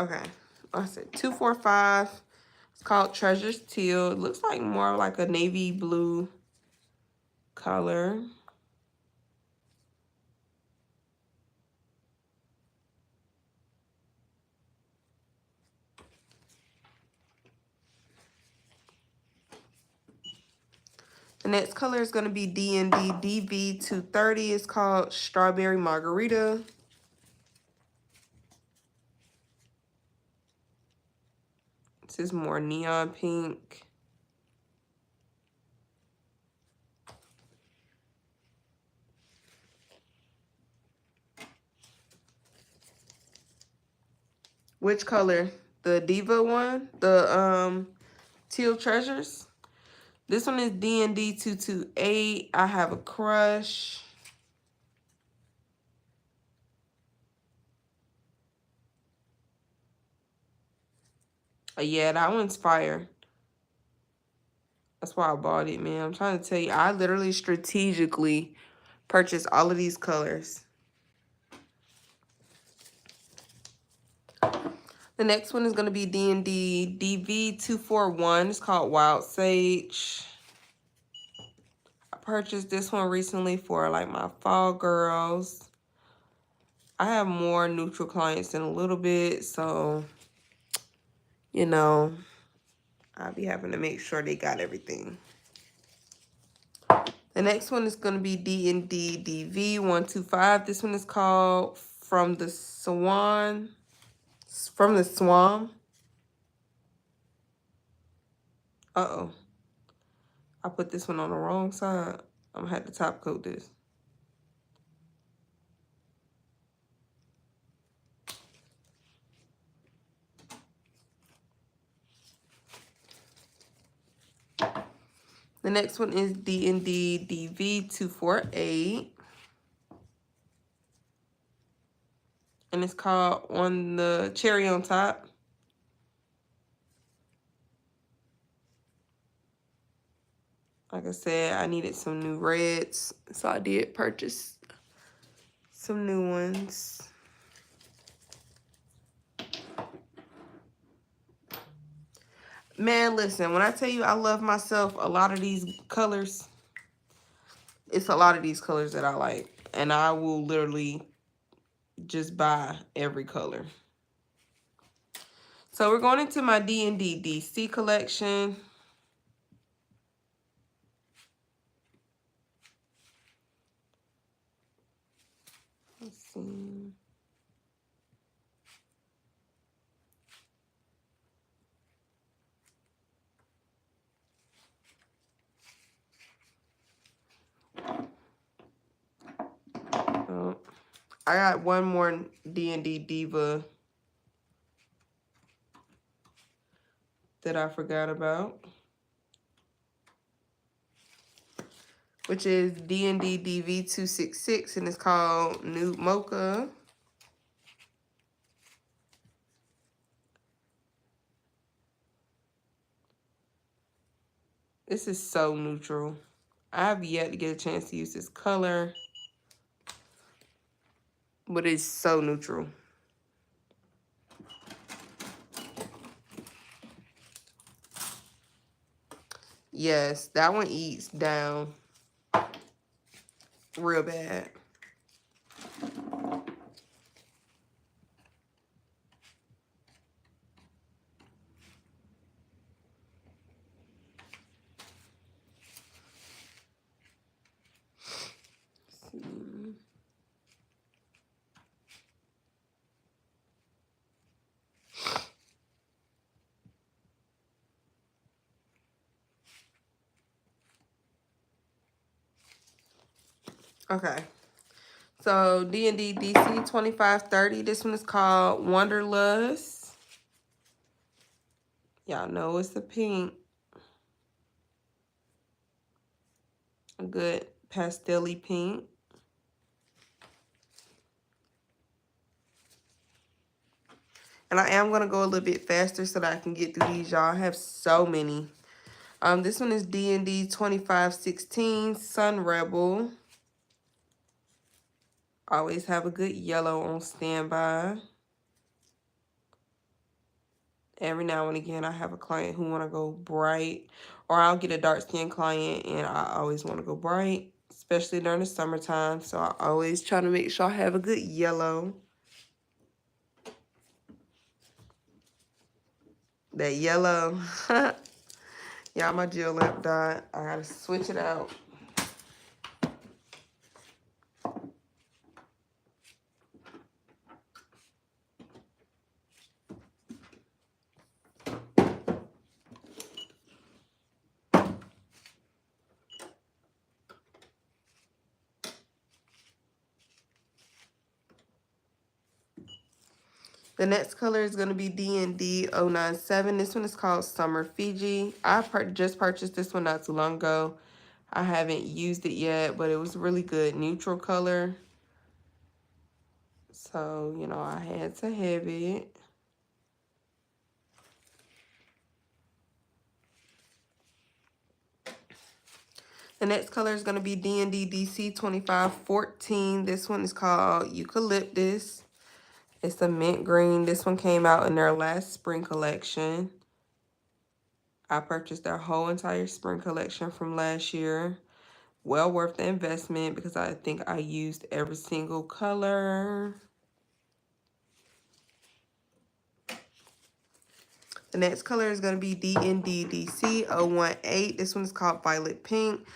Okay. I said 245. It's called Treasures Teal. It looks like more like a navy blue color. The next color is going to be DND DV230. It's called Strawberry Margarita. This is more neon pink. Which color? The Diva one? The Teal Treasures? This one is DND 228. I Have a Crush. Yeah, that one's fire. That's why I bought it, man. I'm trying to tell you, I literally strategically purchased all of these colors. The next one is going to be D&D DV241. It's called Wild Sage. I purchased this one recently for like my fall girls. I have more neutral clients in a little bit, so, you know, I'll be having to make sure they got everything. The next one is going to be D&D DV125. This one is called From the Swan. From the Swamp. Uh-oh. I put this one on the wrong side. I'm gonna have to top coat this. The next one is DND DV 248. And it's called On the Cherry on Top. Like I said, I needed some new reds, so I did purchase some new ones. Man, listen, when I tell you I love myself, a lot of these colors, it's a lot of these colors that I like. And I will literally just buy every color. So we're going into my DND DC collection. Let's see. Oh, I got one more D&D Diva that I forgot about, which is D&D DV 266, and it's called Nude Mocha. This is so neutral. I have yet to get a chance to use this color, but it's so neutral. Yes, that one eats down real bad. Okay. So D&D DC 2530. This one is called Wanderlust. Y'all know it's a pink. A good pastel-y pink. And I am going to go a little bit faster so that I can get through these, y'all. I have so many. This one is D&D 2516 Sun Rebel. Always have a good yellow on standby. Every now and again, I have a client who want to go bright. Or I'll get a dark skin client and I always want to go bright. Especially during the summertime. So I always try to make sure I have a good yellow. That yellow. Yeah, my gel lamp died. I gotta switch it out. The next color is going to be DND 097. This one is called Summer Fiji. I just purchased this one not too long ago. I haven't used it yet, but it was really good neutral color. So, you know, I had to have it. The next color is going to be D&D DC 2514. This one is called Eucalyptus. It's a mint green. This one came out in their last spring collection. I purchased their whole entire spring collection from last year. Well worth the investment because I think I used every single color. The next color is going to be DND DC 018. This one is called Violet Pink.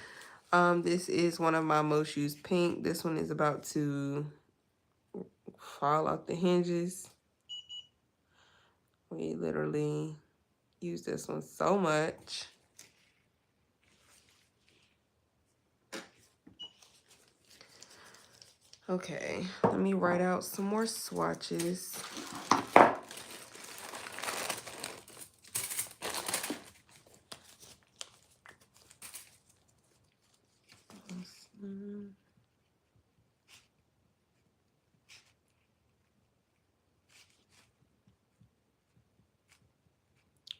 This is one of my most used pink. This one is about to fall off the hinges. We literally use this one so much. Okay, let me write out some more swatches.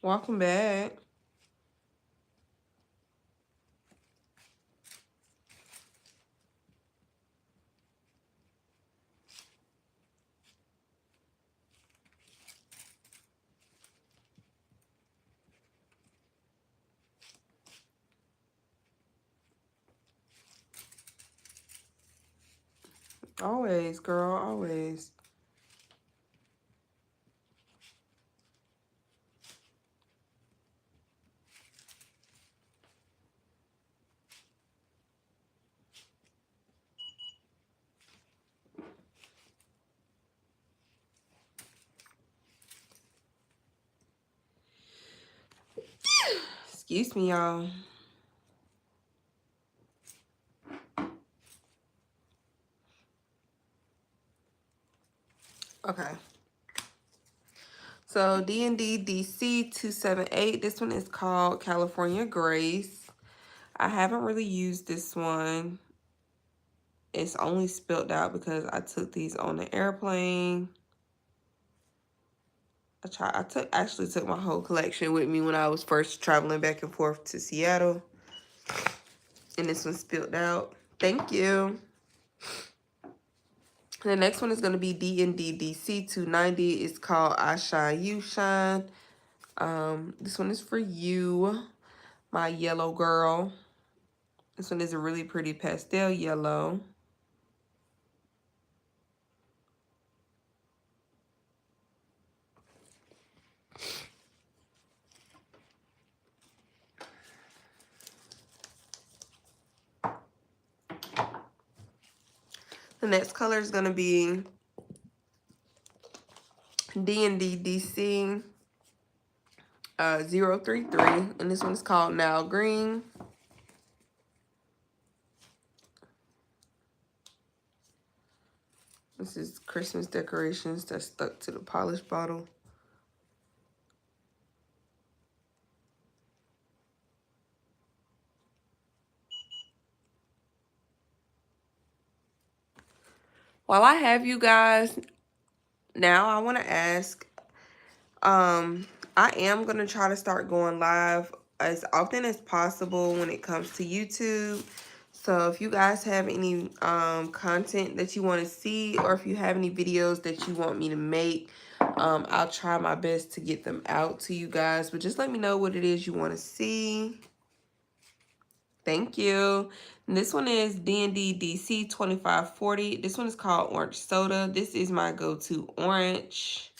Welcome back. Always, girl, always. Excuse me, y'all. Okay. So DND DC 278. This one is called California Grace. I haven't really used this one. It's only spilled out because I took these on the airplane. Actually took my whole collection with me when I was first traveling back and forth to Seattle. And this one spilled out. Thank you. The next one is going to be DND DC 290. It's called I Shine, You Shine. This one is for you, my yellow girl. This one is a really pretty pastel yellow. The next color is going to be D&D DC 033. And this one's called Now Green. This is Christmas decorations that's stuck to the polish bottle. While I have you guys, now I want to ask, I am going to try to start going live as often as possible when it comes to YouTube. So if you guys have any content that you want to see, or if you have any videos that you want me to make, I'll try my best to get them out to you guys. But just let me know what it is you want to see. Thank you. And this one is D&D DC 2540. This one is called Orange Soda. This is my go-to orange.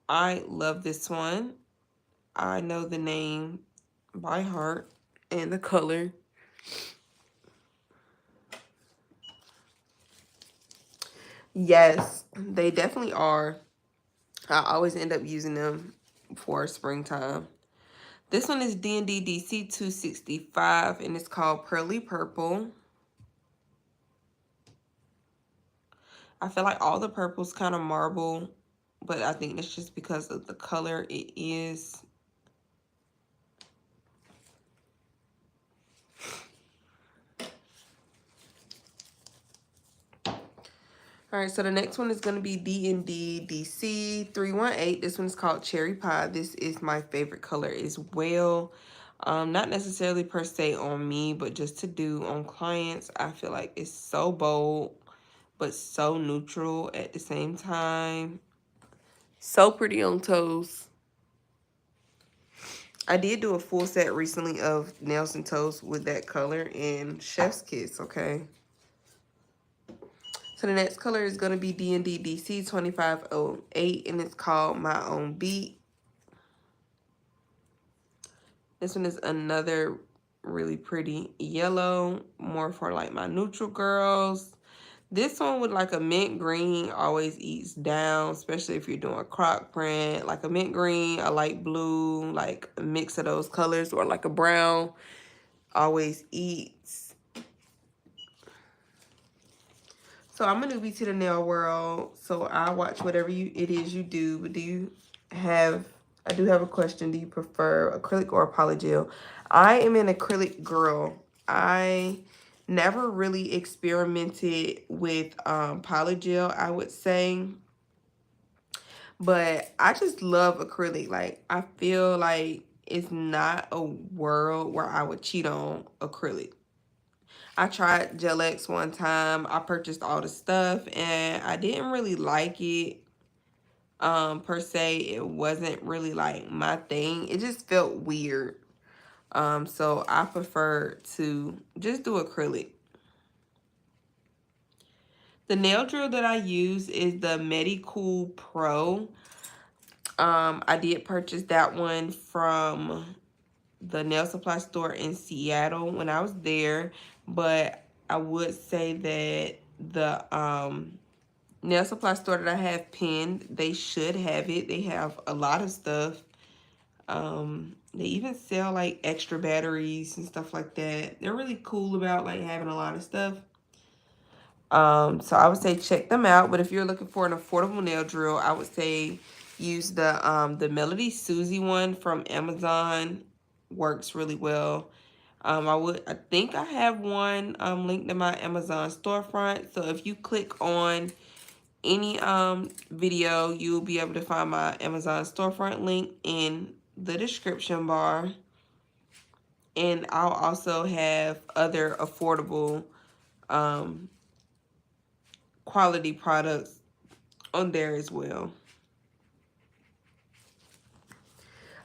I love this one. I know the name by heart and the color. Yes, they definitely are. I always end up using them for springtime. This one is D&D DC 265, and it's called Pearly Purple. I feel like all the purple's kind of marble, but I think that's just because of the color it is. All right, so the next one is going to be D&D DC 318. This one's called Cherry Pie. This is my favorite color as well. Not necessarily per se on me, but just to do on clients. I feel like it's so bold, but so neutral at the same time. So pretty on toes. I did do a full set recently of nails and toes with that color and Chef's Kiss, okay? So the next color is going to be D&D DC 2508, and it's called My Own Beat. This one is another really pretty yellow, more for like my neutral girls. This one with like a mint green always eats down, especially if you're doing croc print. Like a mint green, a light blue, like a mix of those colors, or like a brown always eats. So I'm a newbie to the nail world, so I watch whatever it is you do. But I do have a question. Do you prefer acrylic or polygel? I am an acrylic girl. I never really experimented with polygel, I would say. But I just love acrylic. Like, I feel like it's not a world where I would cheat on acrylic. I tried Gel X one time. I purchased all the stuff and I didn't really like it per se. It wasn't really like my thing. It just felt weird. So I prefer to just do acrylic. The nail drill that I use is the Medicool Pro. I did purchase that one from the nail supply store in Seattle when I was there, but I would say that the nail supply store that I have pinned, they should have it. They have a lot of stuff. They even sell like extra batteries and stuff like that. They're really cool about like having a lot of stuff. So I would say check them out. But if you're looking for an affordable nail drill, I would say use the Melody Susie one from Amazon. Works really well. I think I have one linked to my Amazon storefront. So if you click on any video, you'll be able to find my Amazon storefront link in the description bar. And I'll also have other affordable quality products on there as well.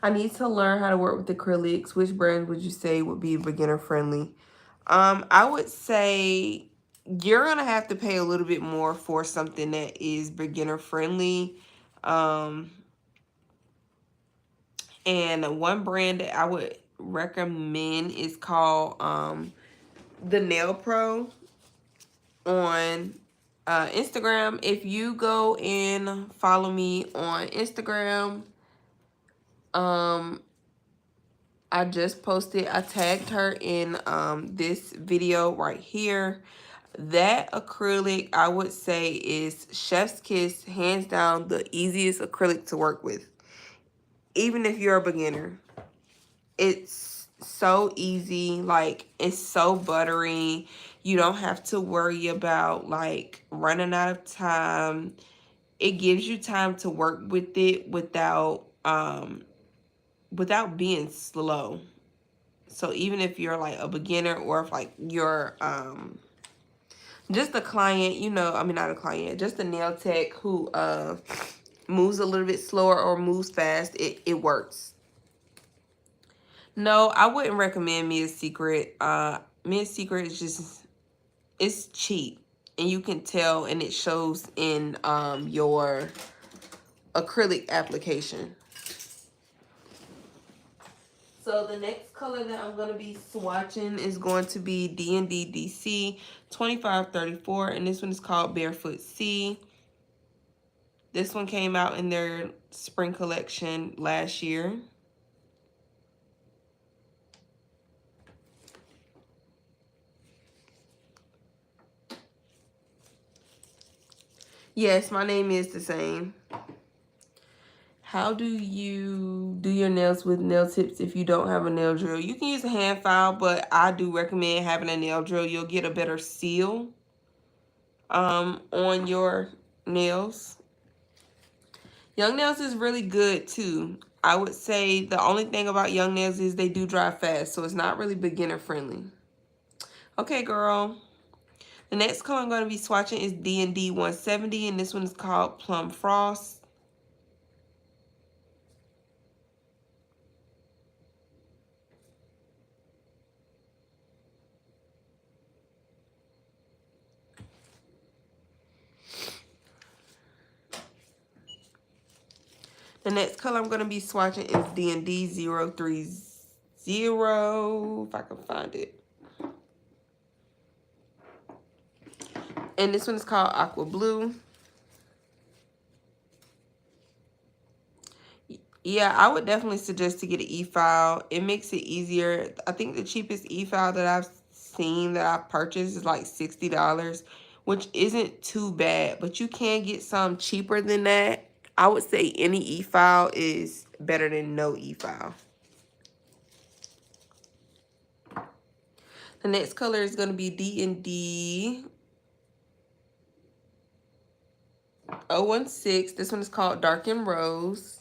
I need to learn how to work with acrylics. Which brand would you say would be beginner friendly? I would say you're gonna have to pay a little bit more for something that is beginner friendly. And one brand that I would recommend is called the Nail Pro on Instagram. If you go and follow me on Instagram, I just posted, I tagged her in this video right here. That acrylic, I would say, is Chef's Kiss, hands down the easiest acrylic to work with. Even if you're a beginner, it's so easy. Like, it's so buttery. You don't have to worry about like running out of time. It gives you time to work with it without being slow. So even if you're like a beginner, or if like you're just a client, you know, I mean, not a client, just a nail tech who moves a little bit slower or moves fast, it works. No, I wouldn't recommend Mia's Secret. Mia's Secret is just, it's cheap. And you can tell, and it shows in your acrylic application. So the next color that I'm going to be swatching is going to be DND DC 2534. And this one is called Barefoot Sea. This one came out in their spring collection last year. Yes, my name is the same. How do you do your nails with nail tips if you don't have a nail drill? You can use a hand file, but I do recommend having a nail drill. You'll get a better seal on your nails. Young nails is really good too. I would say the only thing about young nails is they do dry fast, so it's not really beginner friendly. Okay, girl. The next color I'm going to be swatching is DND 170, and this one is called Plum Frost. The next color I'm going to be swatching is DND 030, if I can find it. And this one is called Aqua Blue. Yeah, I would definitely suggest to get an e-file. It makes it easier. I think the cheapest e-file that I've seen that I've purchased is like $60, which isn't too bad, but you can get some cheaper than that. I would say any e-file is better than no e-file. The next color is going to be DND 016. This one is called Dark and Rose.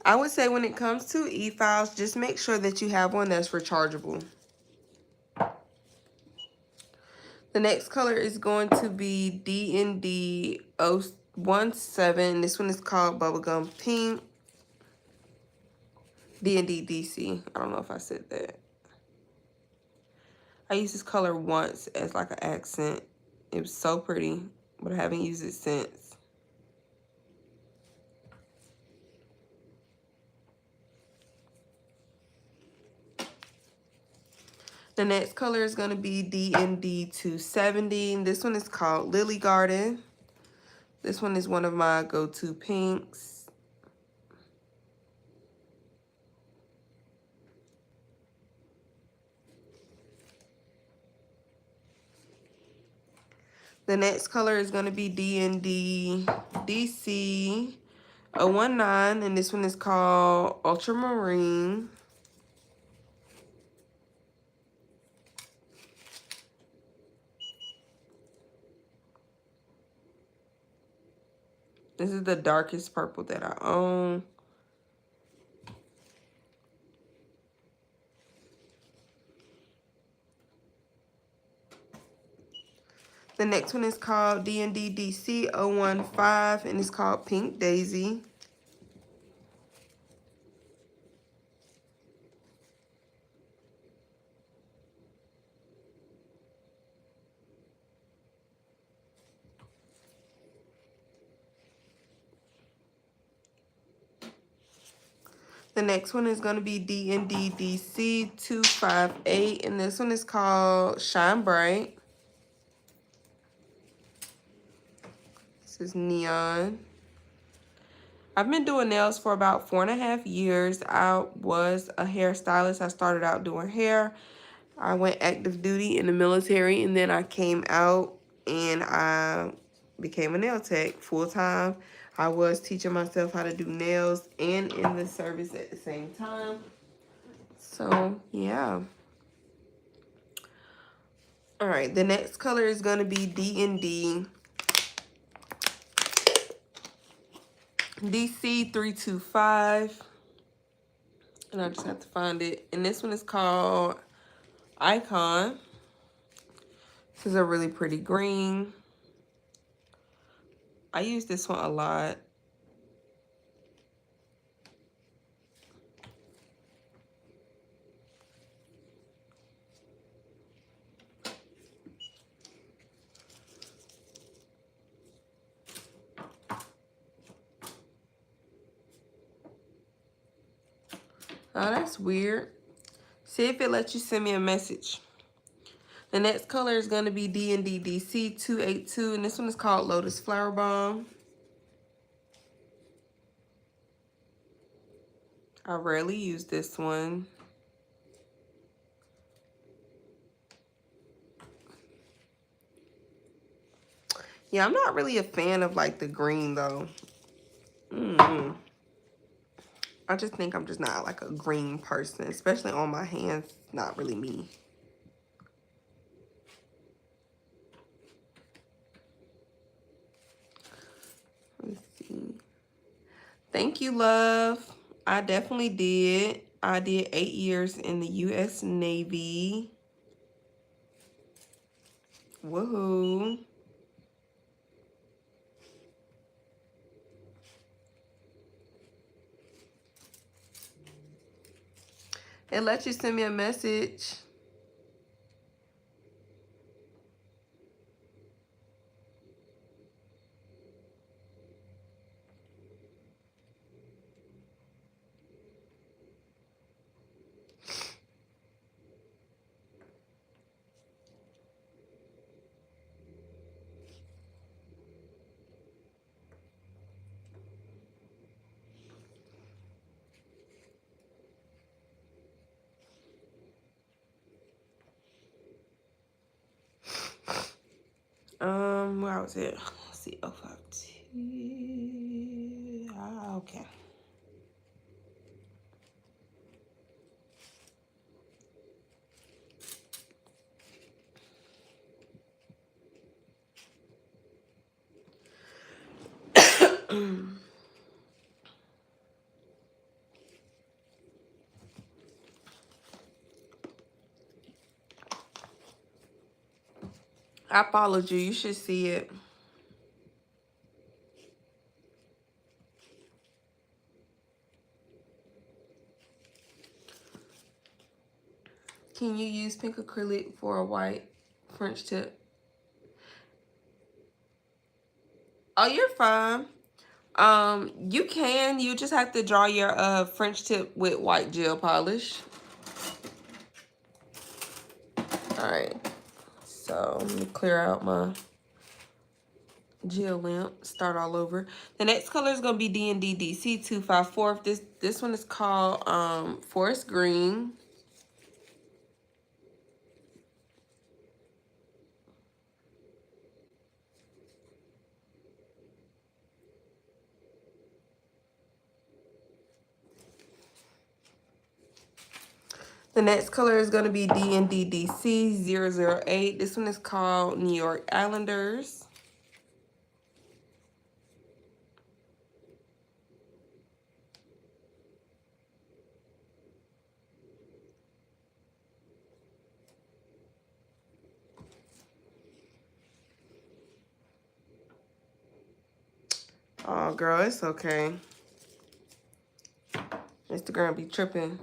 I would say when it comes to e-files, just make sure that you have one that's rechargeable. The next color is going to be DND 017. This one is called Bubblegum Pink. DND DC. I don't know if I said that. I used this color once as like an accent. It was so pretty, but I haven't used it since. The next color is going to be DND 270. This one is called Lily Garden. This one is one of my go-to pinks. The next color is going to be DND DC 019, and this one is called Ultramarine. This is the darkest purple that I own. The next one is called DND DC 015, and it's called Pink Daisy. The next one is going to be DND DC 258, and this one is called Shine Bright. This is neon. I've been doing nails for about 4.5 years. I was a hairstylist. I started out doing hair. I went active duty in the military, and then I came out and I became a nail tech full-time. I was teaching myself how to do nails and in the service at the same time. So, yeah. All right, the next color is going to be DND DC 325. And I just have to find it. And this one is called Icon. This is a really pretty green. I use this one a lot. Oh, that's weird. See if it lets you send me a message. The next color is going to be DND DC 282, and this one is called Lotus Flower Bomb. I rarely use this one. Yeah, I'm not really a fan of like the green though. I just think I'm just not like a green person, especially on my hands. Not really me. Let's see. Thank you, love. I definitely did. I did 8 years in the U.S. Navy. Woohoo. It lets you send me a message. was it? Let's see, 052. Okay. I followed you. You should see it. Can you use pink acrylic for a white French tip? Oh, you're fine. You can. You just have to draw your French tip with white gel polish. All right. So let me clear out my gel lamp. Start all over. The next color is gonna be DND DC 254. This one is called Forest Green. The next color is going to be DND DC 008. This one is called New York Islanders. Oh, girl, it's okay. Instagram be tripping.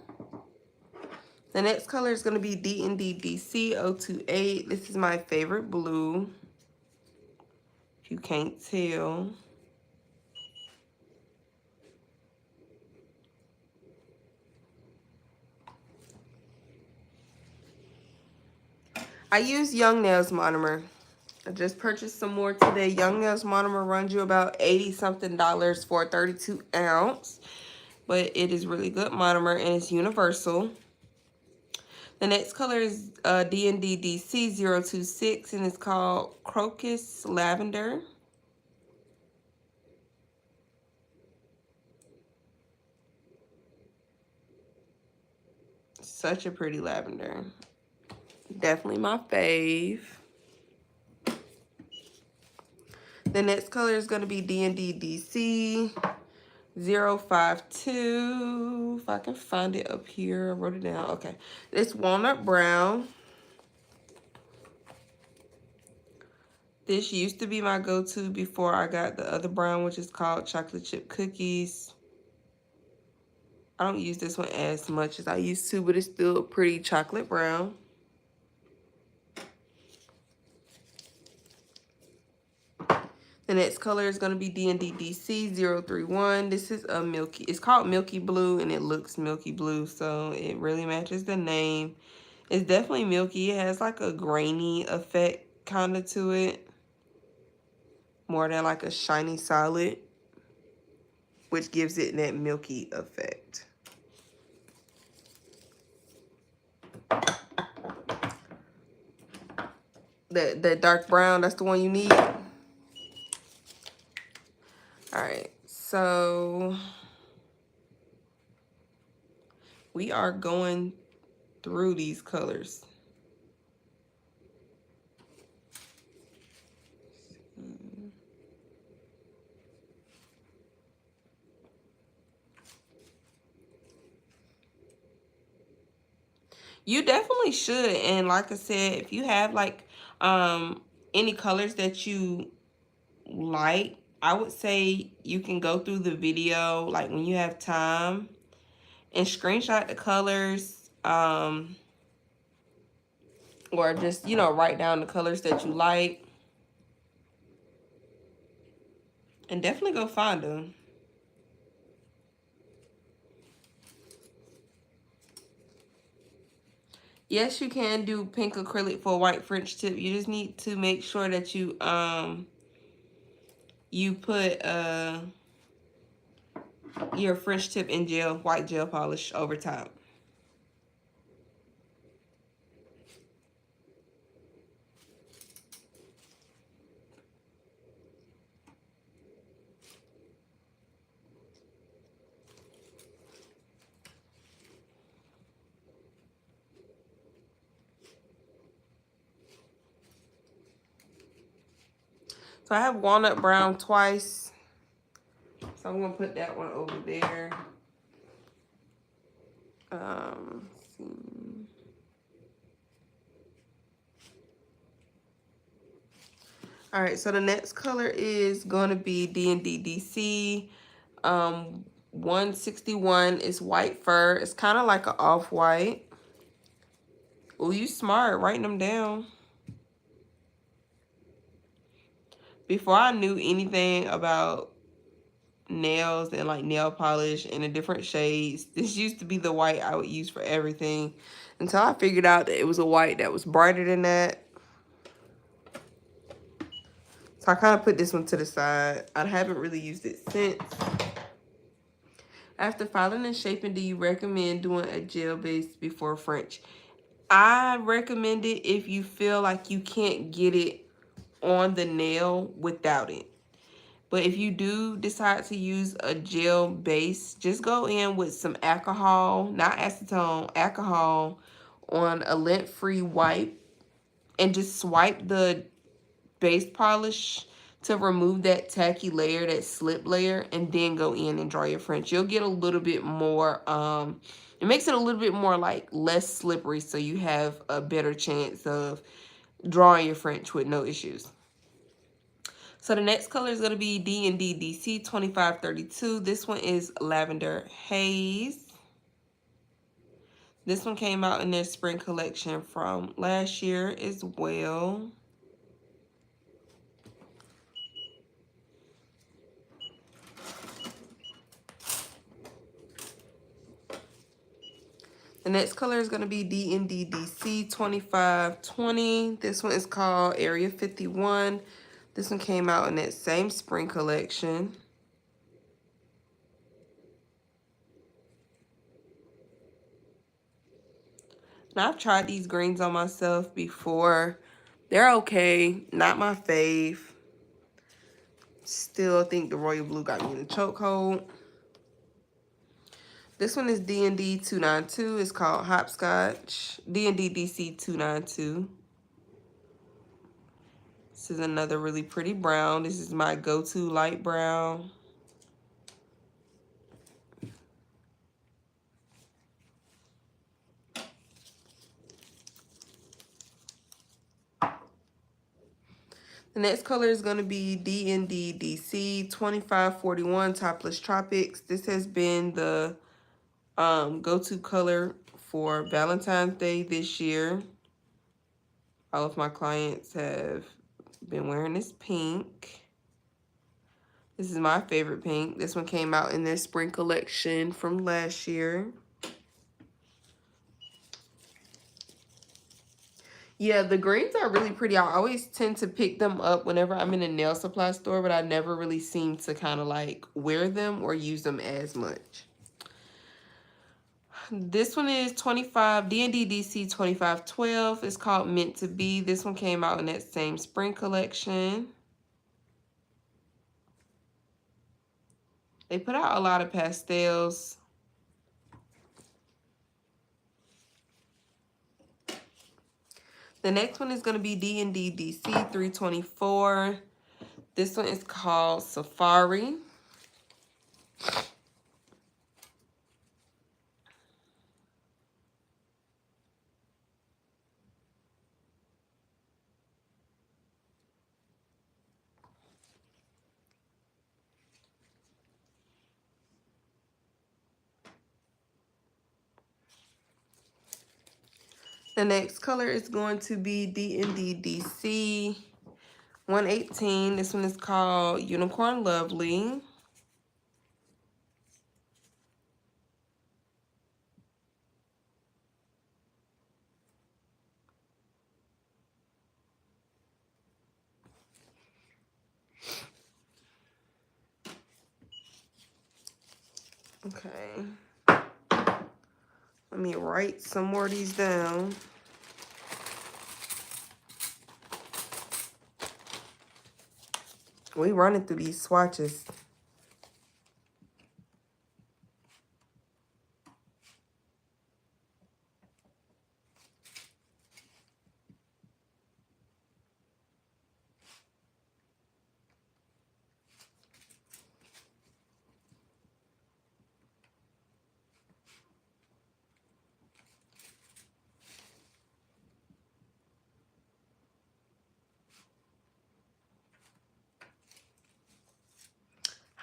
The next color is going to be DND DC 028. This is my favorite blue, if you can't tell. I use Young Nails monomer. I just purchased some more today. Young Nails monomer runs you about $80-something for a 32 ounce. But it is really good monomer and it's universal. The next color is DND DC 026 and it's called Crocus Lavender. Such a pretty lavender. Definitely my fave. The next color is going to be DND DC 052. If I can find it up here, I wrote it down. Okay. It's Walnut Brown. This used to be my go-to before I got the other brown, which is called Chocolate Chip Cookies. I don't use this one as much as I used to, but it's still a pretty chocolate brown. The next color is going to be DND DC 031. This is a milky, it's called Milky Blue, and it looks milky blue, so it really matches the name. It's definitely milky. It has like a grainy effect kind of to it, more than like a shiny solid, which gives it that milky effect. That dark brown, that's the one you need. All right, so we are going through these colors. You definitely should. And like I said, if you have like any colors that you like, I would say you can go through the video like when you have time and screenshot the colors, or just, you know, write down the colors that you like and definitely go find them. Yes, you can do pink acrylic for a white French tip. You just need to make sure that you put your French tip in gel, white gel polish over top. So I have walnut brown twice. So I'm gonna put that one over there. Let's see. All right, so the next color is going to be DND DC. 161 is white fur. It's kind of like an off-white. Oh, you smart, writing them down. Before I knew anything about nails and like nail polish and the different shades, this used to be the white I would use for everything until I figured out that it was a white that was brighter than that. So I kind of put this one to the side. I haven't really used it since. After filing and shaping, do you recommend doing a gel base before French? I recommend it if you feel like you can't get it on the nail without it. But if you do decide to use a gel base, just go in with some alcohol, not acetone, alcohol on a lint-free wipe and just swipe the base polish to remove that tacky layer, that slip layer, and then go in and draw your French. You'll get a little bit more, it makes it a little bit more like less slippery, so you have a better chance of drawing your French with no issues. So the next color is going to be DND DC 2532. This one is Lavender Haze. This one came out in their spring collection from last year as well. The next color is going to be DND DC 2520. This one is called Area 51. This one came out in that same spring collection. Now, I've tried these greens on myself before. They're okay. Not my fave. Still think the royal blue got me in the chokehold. This one is DND 292. It's called Hopscotch. DND DC 292. This is another really pretty brown. This is my go-to light brown. The next color is going to be DND DC 2541 Topless Tropics. This has been the go-to color for Valentine's Day this year. All of my clients have been wearing this pink. This is my favorite pink. This one came out in their spring collection from last year. Yeah, the greens are really pretty. I always tend to pick them up whenever I'm in a nail supply store, but I never really seem to kind of like wear them or use them as much. This one is DND DC 2512. It's called Meant to Be. This one came out in that same spring collection. They put out a lot of pastels. The next one is going to be DND DC 324. This one is called Safari. The next color is going to be DND DC 118. This one is called Unicorn Lovely. Okay. Let me write some more of these down. We running through these swatches.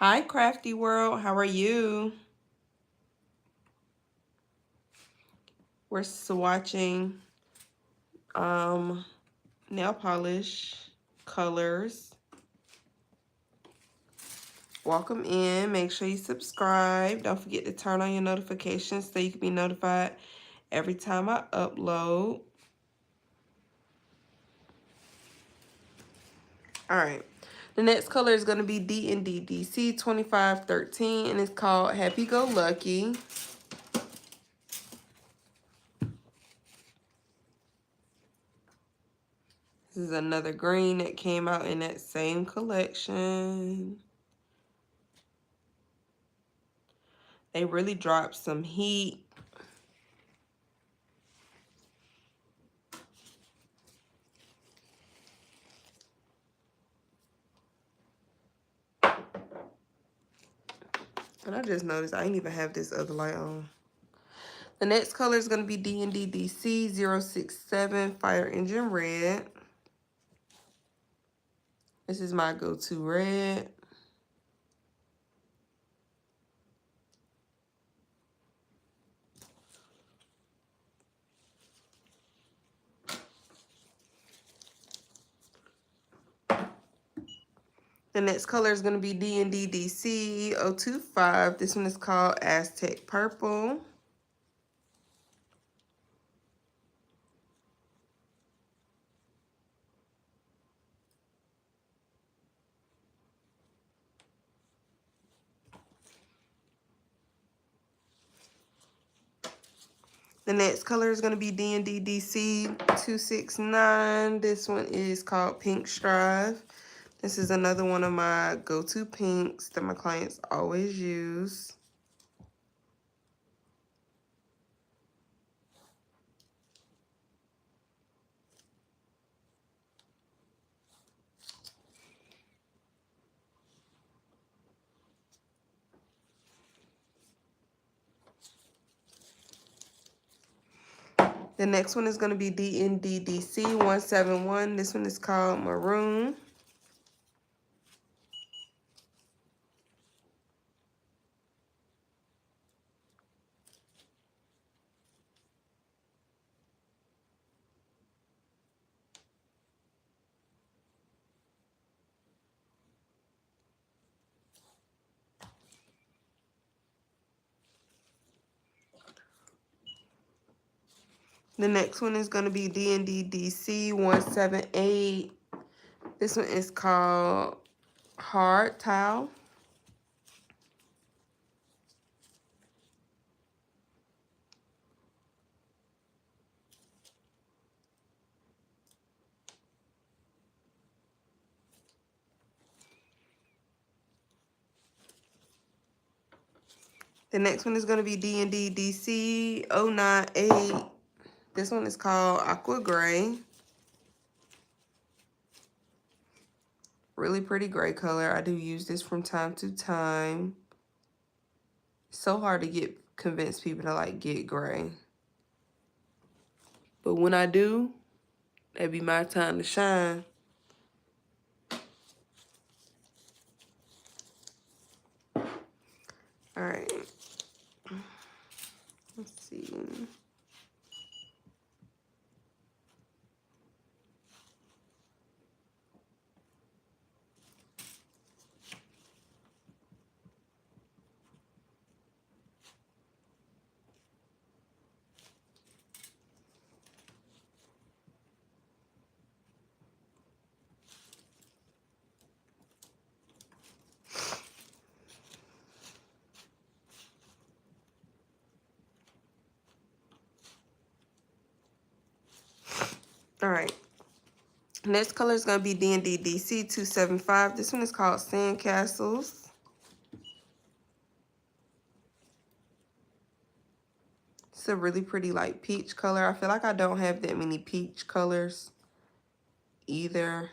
Hi, Crafty World. How are you? We're swatching nail polish colors. Welcome in. Make sure you subscribe. Don't forget to turn on your notifications so you can be notified every time I upload. All right. The next color is going to be DND DC 2513, and it's called Happy Go Lucky. This is another green that came out in that same collection. They really dropped some heat. And I just noticed I didn't even have this other light on. The next color is going to be DND DC 067 Fire Engine Red. This is my go-to red. The next color is going to be DND DC 025. This one is called Aztec Purple. The next color is going to be DND DC 269. This one is called Pink Strive. This is another one of my go-to pinks that my clients always use. The next one is going to be DND DC 171. This one is called Maroon. The next one is going to be DND DC 178. This one is called Hard Towel. The next one is going to be D&D DC 098. This one is called Aqua Gray. Really pretty gray color. I do use this from time to time. It's so hard to convince people to get gray. But when I do, that'd be my time to shine. All right. Let's see. All right. Next color is going to be D&D DC 275. This one is called Sandcastles. It's a really pretty peach color. I feel like I don't have that many peach colors either.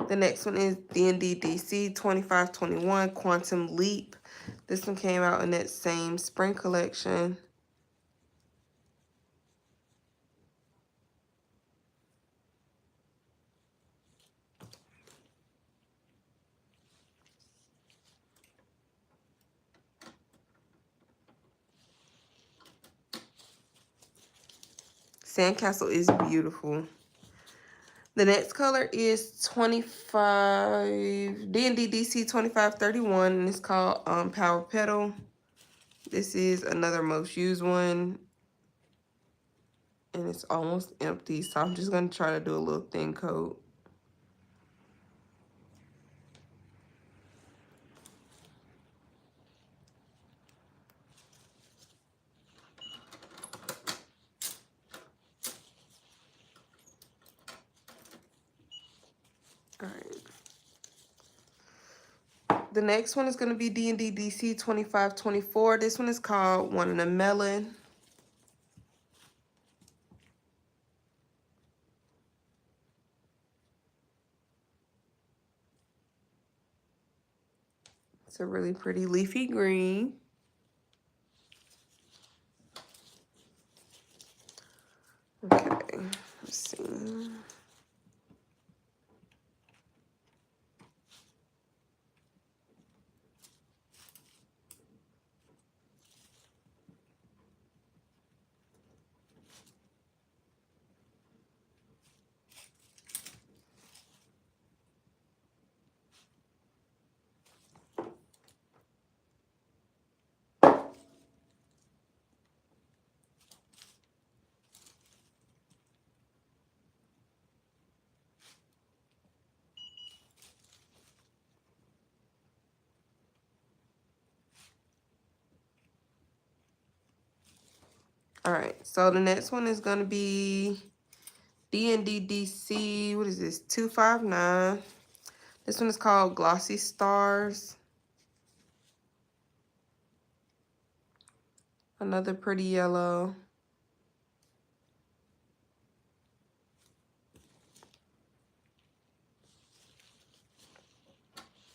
The next one is D&D DC 2521 Quantum Leap. This one came out in that same spring collection. Sandcastle is beautiful. The next color is 25 DND DC 2531, and it's called Power Petal. This is another most used one, and it's almost empty, so I'm just gonna try to do a little thin coat. All right. The next one is going to be D&D DC 2524. This one is called One in a Melon. It's a really pretty leafy green. Okay, let's see. All right, so the next one is going to be D&D DC, what is this, 259. This one is called Glossy Stars. Another pretty yellow.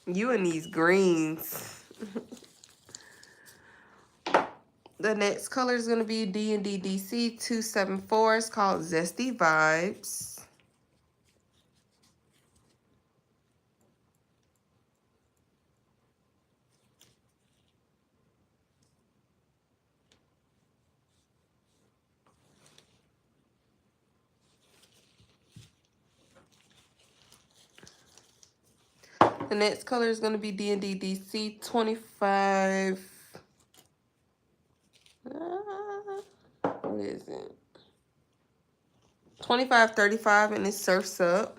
You and these greens. The next color is going to be D&D DC 274. It's called Zesty Vibes. The next color is going to be D&D DC 25. What is it? 2535, and it Surfs Up.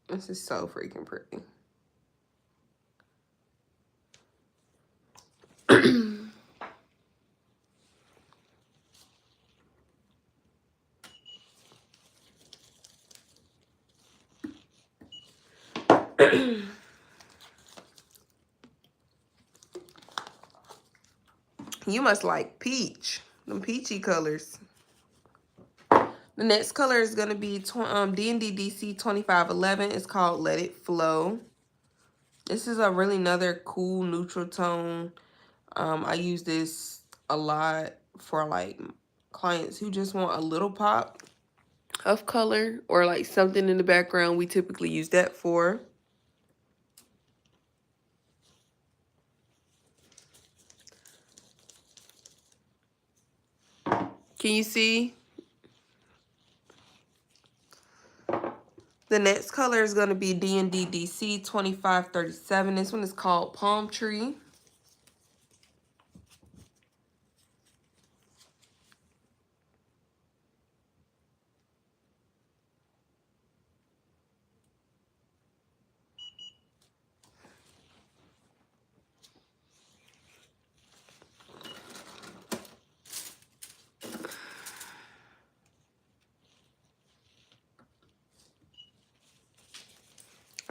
This is so freaking pretty. You must like peach. Them peachy colors. The next color is going to be D&D DC 2511. It's called Let It Flow. This is a really another cool neutral tone. I use this a lot for like clients who just want a little pop of color or like something in the background. We typically use that for. Can you see? The next color is going to be D&D DC 2537. This one is called Palm Tree.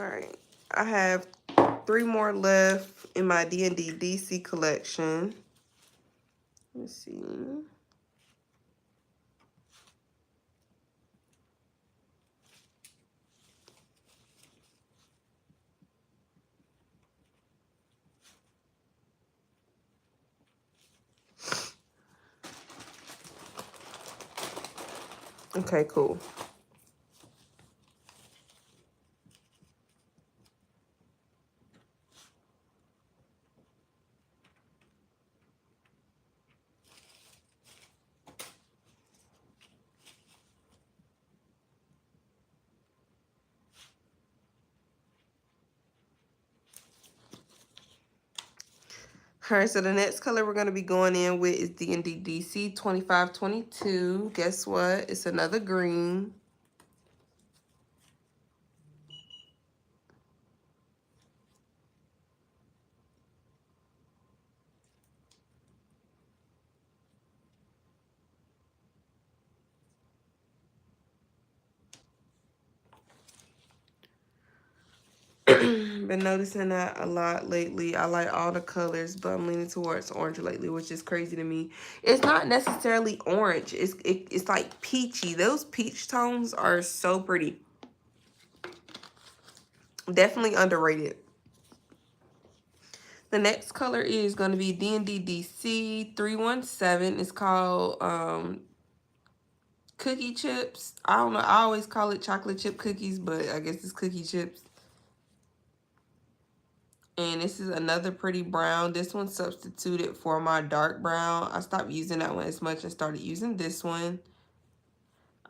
All right, I have 3 more left in my D&D DC collection. Let's see. Okay, cool. All right, so the next color we're going to be going in with is DND DC 2522. Guess what? It's another green. Been noticing that a lot lately. I like all the colors, but I'm leaning towards orange lately, which is crazy to me. It's not necessarily orange. It's like peachy. Those peach tones are so pretty. Definitely underrated. The next color is going to be DND DC 317. It's called cookie chips. I don't know. I always call it chocolate chip cookies, but I guess it's cookie chips. And this is another pretty brown. This one substituted for my dark brown. I stopped using that one as much and started using this one.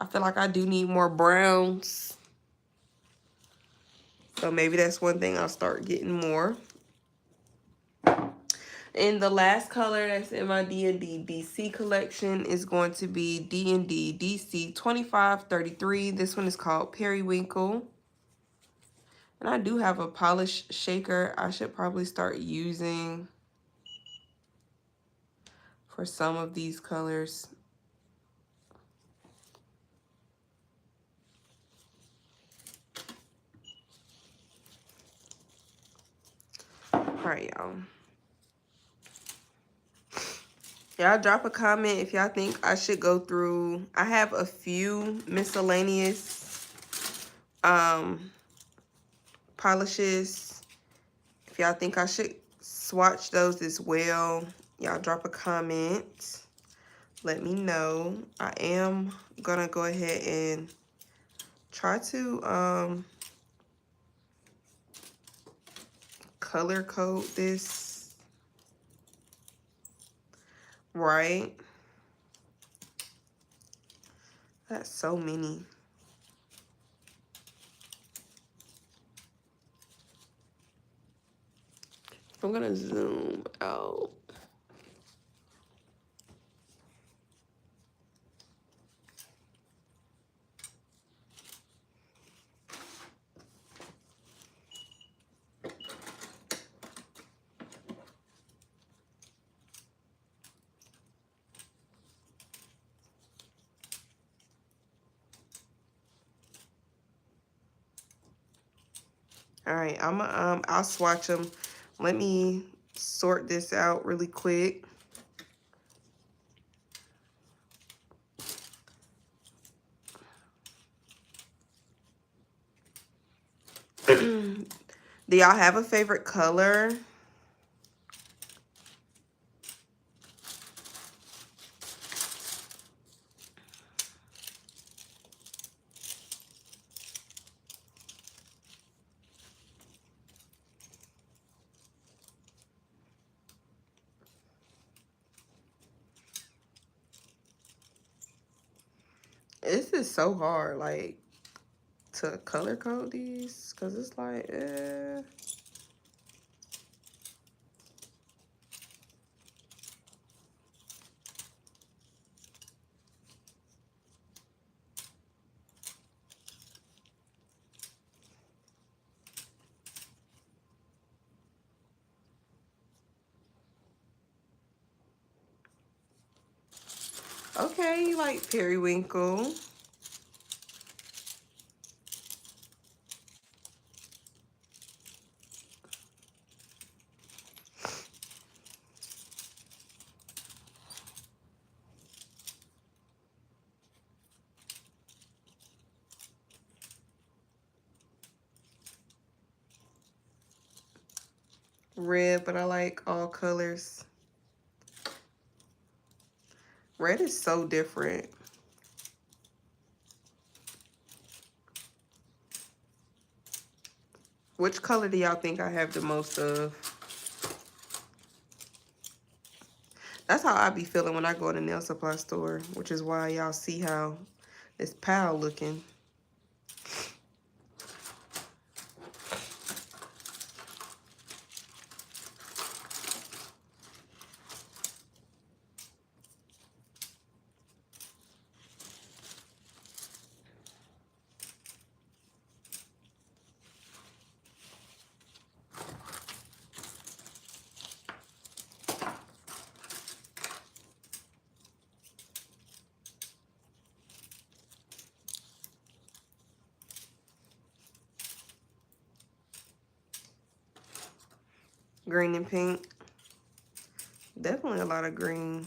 I feel like I do need more browns. So maybe that's one thing I'll start getting more. And the last color that's in my D&D DC collection is going to be D&D DC 2533. This one is called Periwinkle. And I do have a polish shaker I should probably start using for some of these colors. All right, y'all. Y'all drop a comment if y'all think I should go through. I have a few miscellaneous polishes. If y'all think I should swatch those as well, y'all drop a comment. Let me know. I am gonna go ahead and try to color code this right. That's so many. I'm gonna zoom out. All right, I'll swatch them. Let me sort this out really quick. Do y'all have a favorite color? This is so hard, like, to color code these, because it's like, okay, you like periwinkle. Red, but I like all colors. Red is so different. Which color do y'all think I have the most of? That's how I be feeling when I go in the nail supply store, which is why y'all see how it's pale looking. Green and pink. Definitely a lot of green.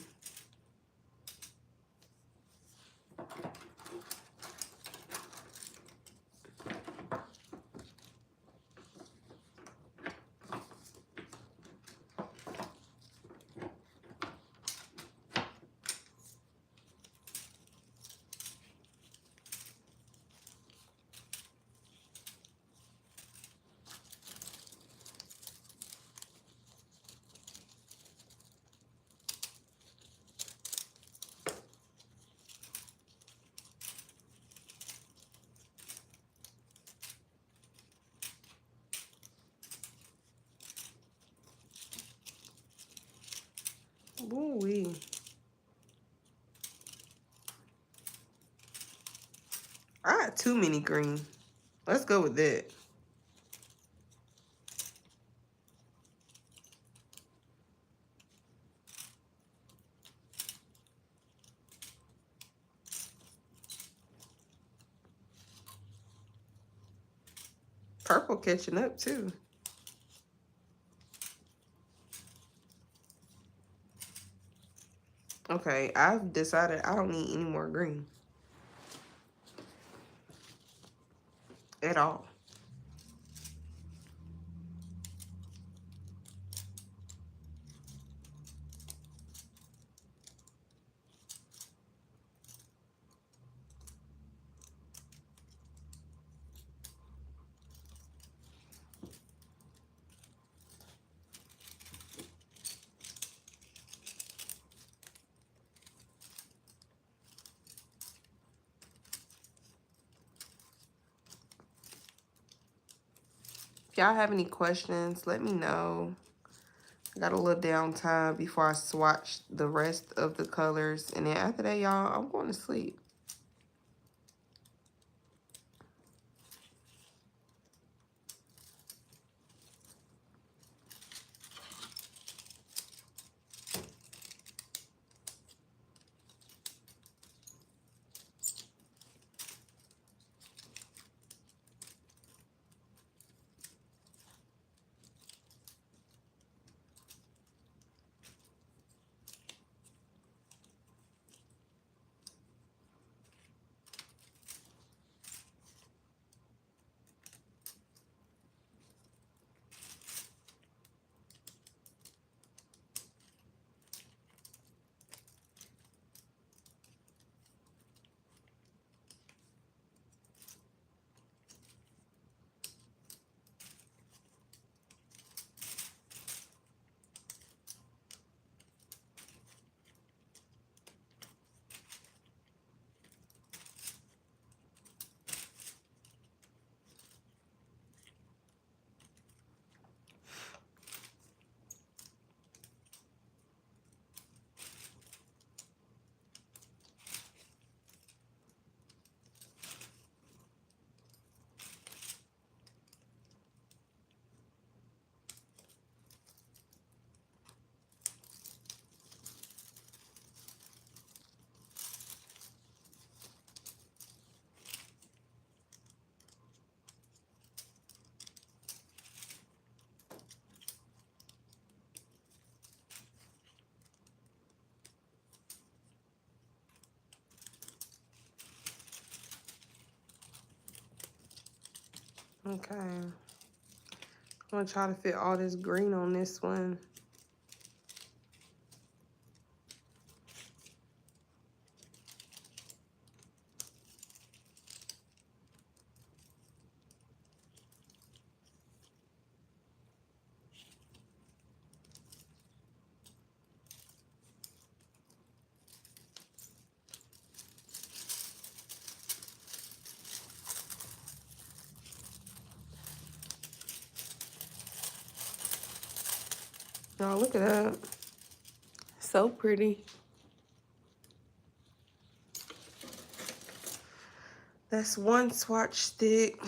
Ooh-wee. I got too many green. Let's go with that. Purple catching up too. Okay, I've decided I don't need any more green at all. If y'all have any questions, let me know. I got a little downtime before I swatch the rest of the colors. And then after that, y'all, I'm going to sleep. Okay. I'm going to try to fit all this green on this one. Oh, look at that. So pretty. That's one swatch stick.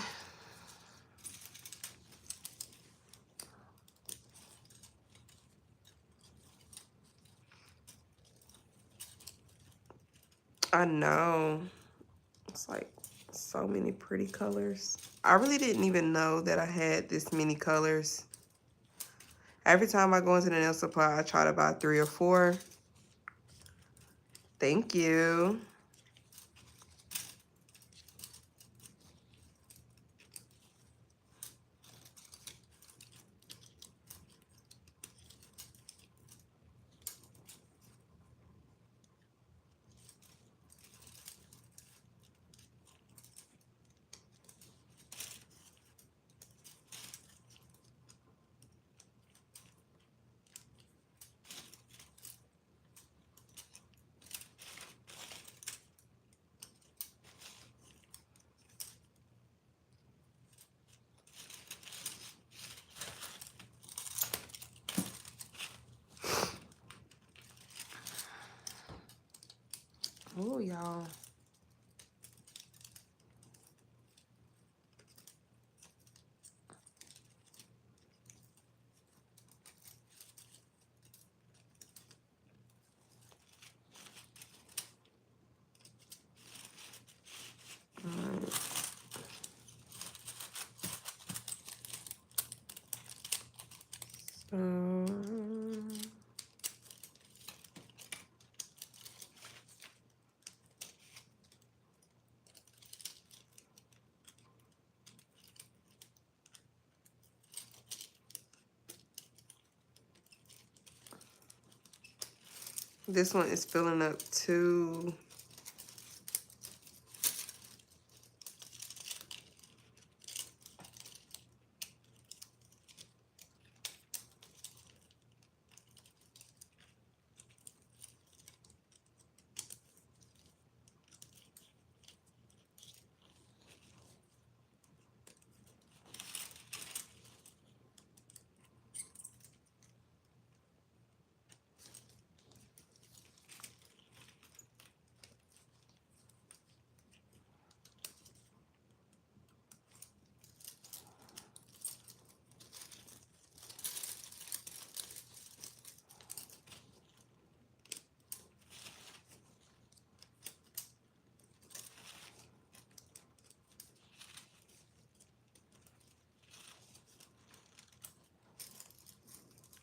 I know. It's like so many pretty colors. I really didn't even know that I had this many colors. Every time I go into the nail supply, I try to buy 3 or 4. Thank you. Oh, y'all. This one is filling up too.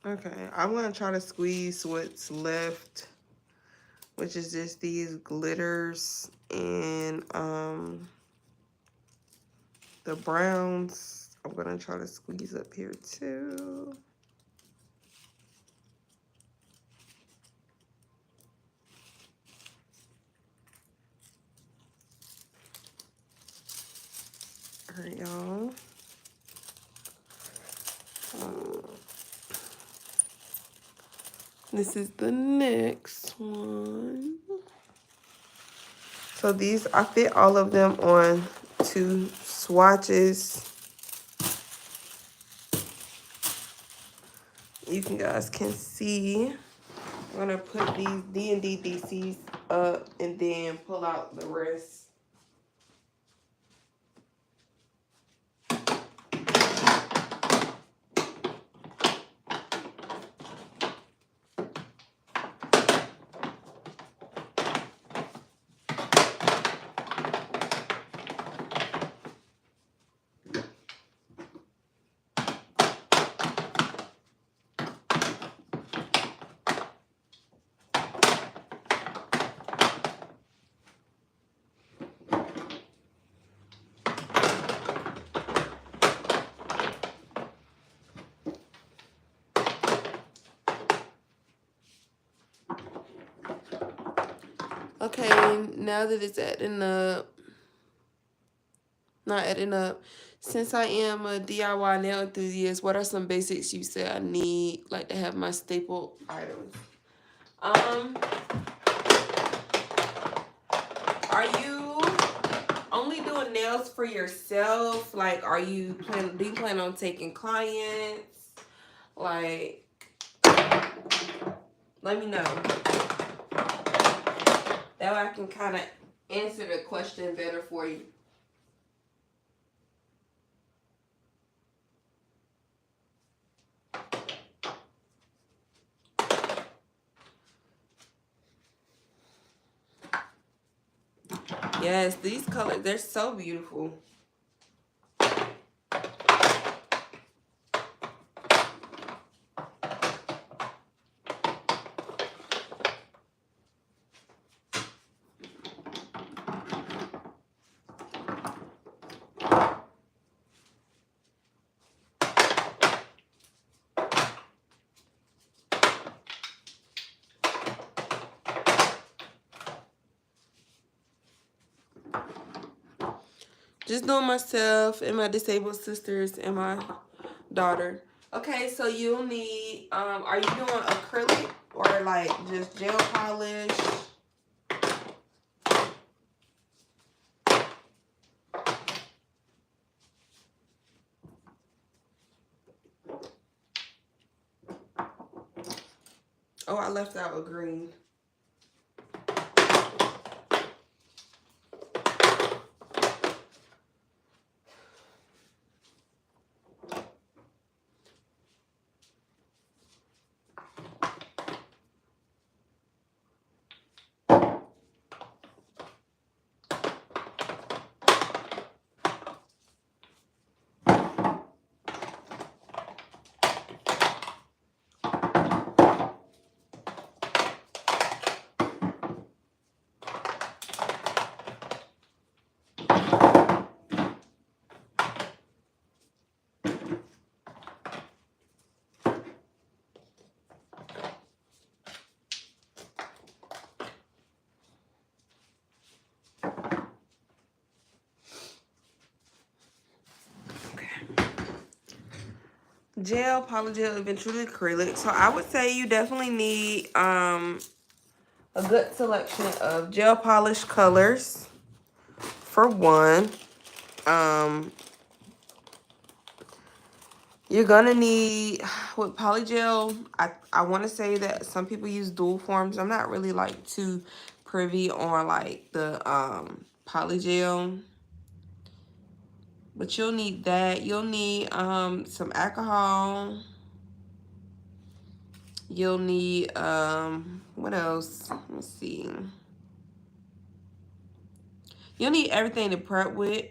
Okay, I'm gonna try to squeeze what's left, which is just these glitters and the browns. I'm gonna try to squeeze up here too. All right, y'all. This is the next one. So these, I fit all of them on 2 swatches. You guys can see. I'm gonna put these DND DCs up and then pull out the rest. Okay, now that it's not adding up, since I am a DIY nail enthusiast, what are some basics you say I need, like, to have my staple items? Are you only doing nails for yourself? Like, do you plan on taking clients? Like, let me know. That way I can kind of answer the question better for you. Yes, these colors, they're so beautiful. Just doing myself and my disabled sisters and my daughter. Okay, so you'll need, are you doing acrylic or like just gel polish? Oh, I left out a green. Gel, polygel, eventually acrylic. So I would say you definitely need a good selection of gel polish colors for one. You're gonna need, with polygel, I want to say that some people use dual forms. I'm not really like too privy on like the polygel, but you'll need that. You'll need some alcohol. You'll need what else? Let me see. You'll need everything to prep with.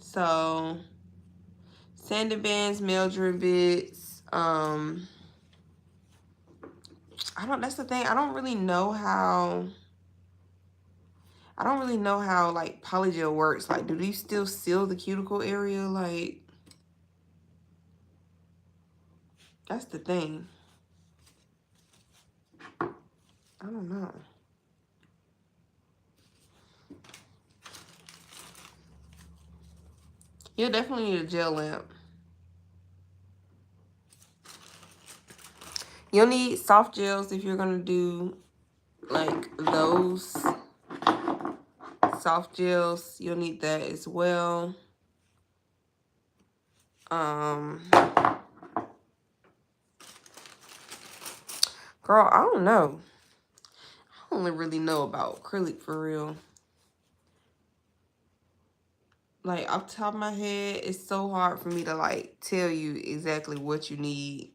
So sanding bands, mail bits. That's the thing. I don't really know how like polygel works. Like, do they still seal the cuticle area? Like, that's the thing. I don't know. You'll definitely need a gel lamp. You'll need soft gels if you're gonna do like those soft gels. You'll need that as well. Girl, I don't know. I don't really know about acrylic for real. Like, off the top of my head, it's so hard for me to like tell you exactly what you need.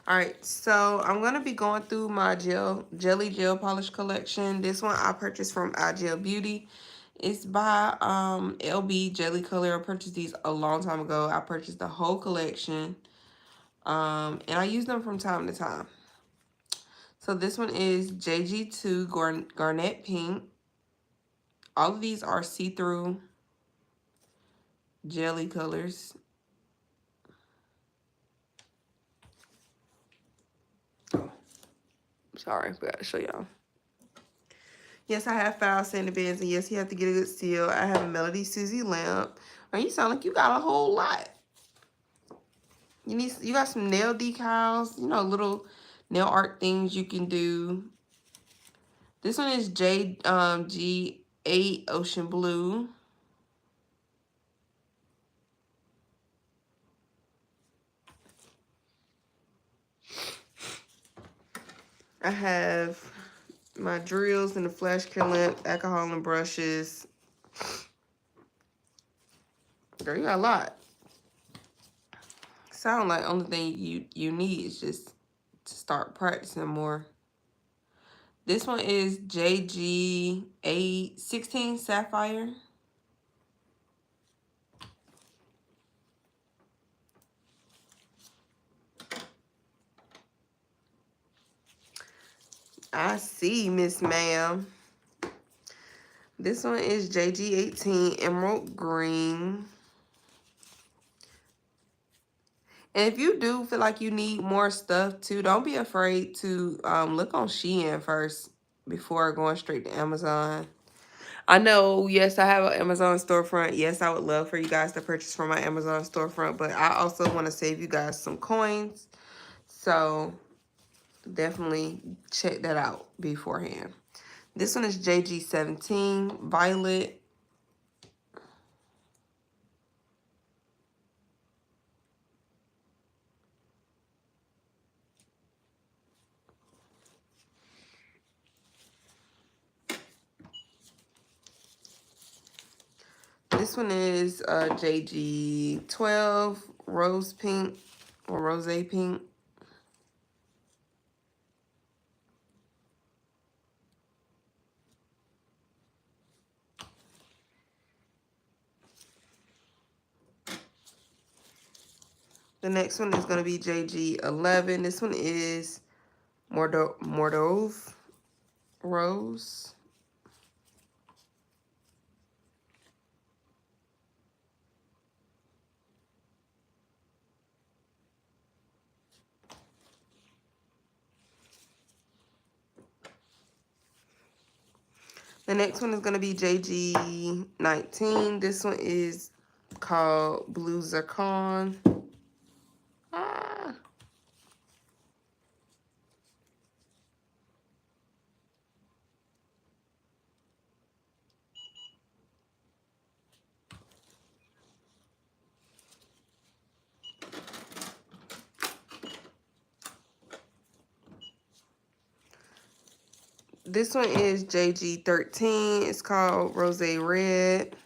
All right, so I'm gonna be going through my jelly gel polish collection. This one I purchased from iGel Beauty. It's by LB Jelly Color. I purchased these a long time ago. I purchased the whole collection, and I use them from time to time. So this one is JG2 Garnet Pink. All of these are see-through jelly colors. Sorry, I forgot to show y'all. Yes, I have foul sanding bands, and yes, you have to get a good seal. I have a Melody Susie lamp. Or you sound like you got a whole lot. You got some nail decals, you know, little nail art things you can do. This one is G8 Ocean Blue. I have my drills and the flash cure lamp, alcohol and brushes. Girl, you got a lot. Sound like only thing you need is just to start practicing more. This one is JG816 Sapphire. I see, Miss Ma'am. This one is JG18 Emerald Green. And if you do feel like you need more stuff too, don't be afraid to look on Shein first before going straight to Amazon. I know, yes, I have an Amazon storefront. Yes, I would love for you guys to purchase from my Amazon storefront, but I also want to save you guys some coins. So definitely check that out beforehand. This one is JG17 Violet. This one is JG12 Rose Pink or Rose Pink. The next one is going to be JG11. This one is Mordove Rose. The next one is going to be JG19. This one is called Blue Zircon. Ah. This one is JG13. It's called Rose Red.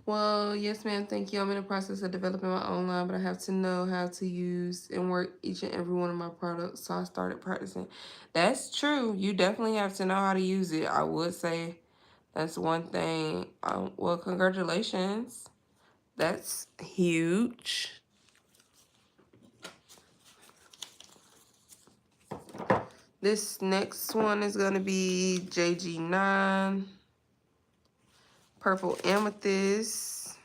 Well, yes, ma'am. Thank you. I'm in the process of developing my own line, but I have to know how to use and work each and every one of my products. So I started practicing. That's true. You definitely have to know how to use it. I would say that's one thing. Well, congratulations. That's huge. This next one is going to be JG9. Purple Amethyst.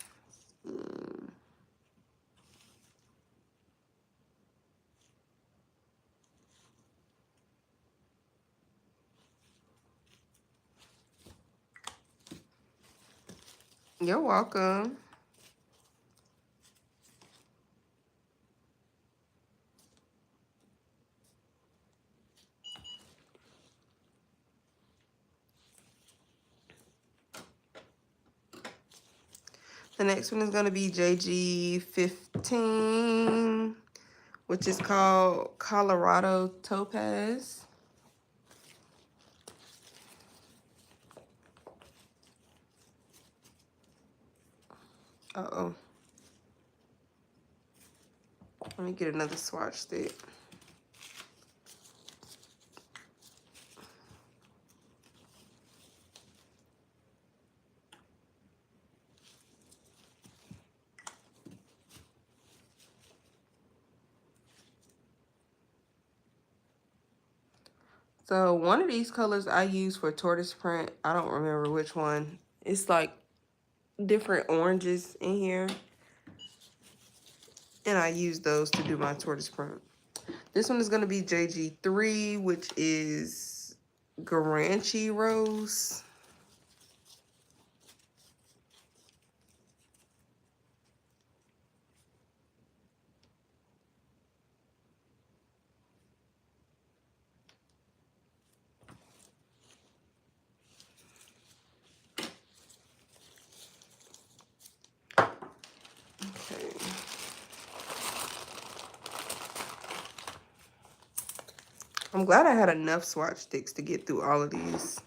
You're welcome. The next one is going to be JG15, which is called Colorado Topaz. Uh-oh. Let me get another swatch stick. So one of these colors I use for tortoise print. I don't remember which one. It's like different oranges in here. And I use those to do my tortoise print. This one is going to be JG3, which is Garanchi Rose. Okay. I'm glad I had enough swatch sticks to get through all of these.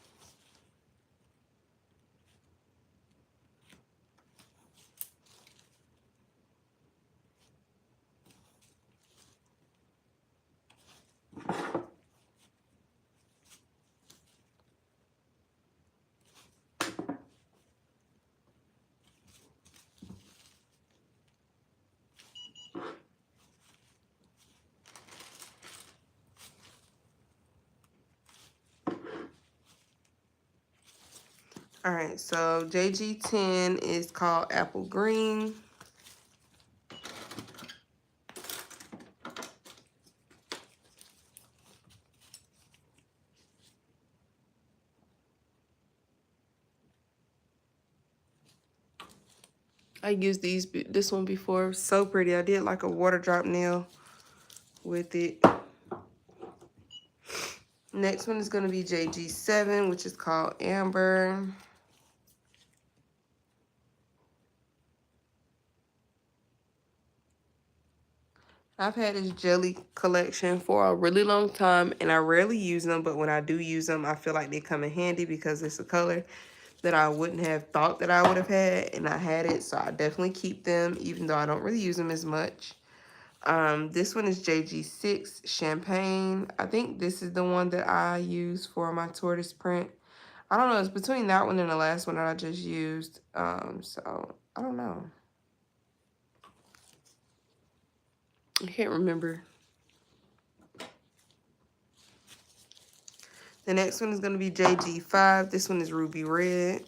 All right, so JG10 is called Apple Green. I used this one before. So pretty. I did like a water drop nail with it. Next one is going to be JG7, which is called Amber. I've had this jelly collection for a really long time, and I rarely use them, but when I do use them, I feel like they come in handy because it's a color that I wouldn't have thought that I would have had, and I had it, so I definitely keep them, even though I don't really use them as much. This one is JG6 Champagne. I think this is the one that I use for my tortoise print. I don't know, it's between that one and the last one that I just used, so I don't know. I can't remember. The next one is going to be JG5. This one is Ruby Red.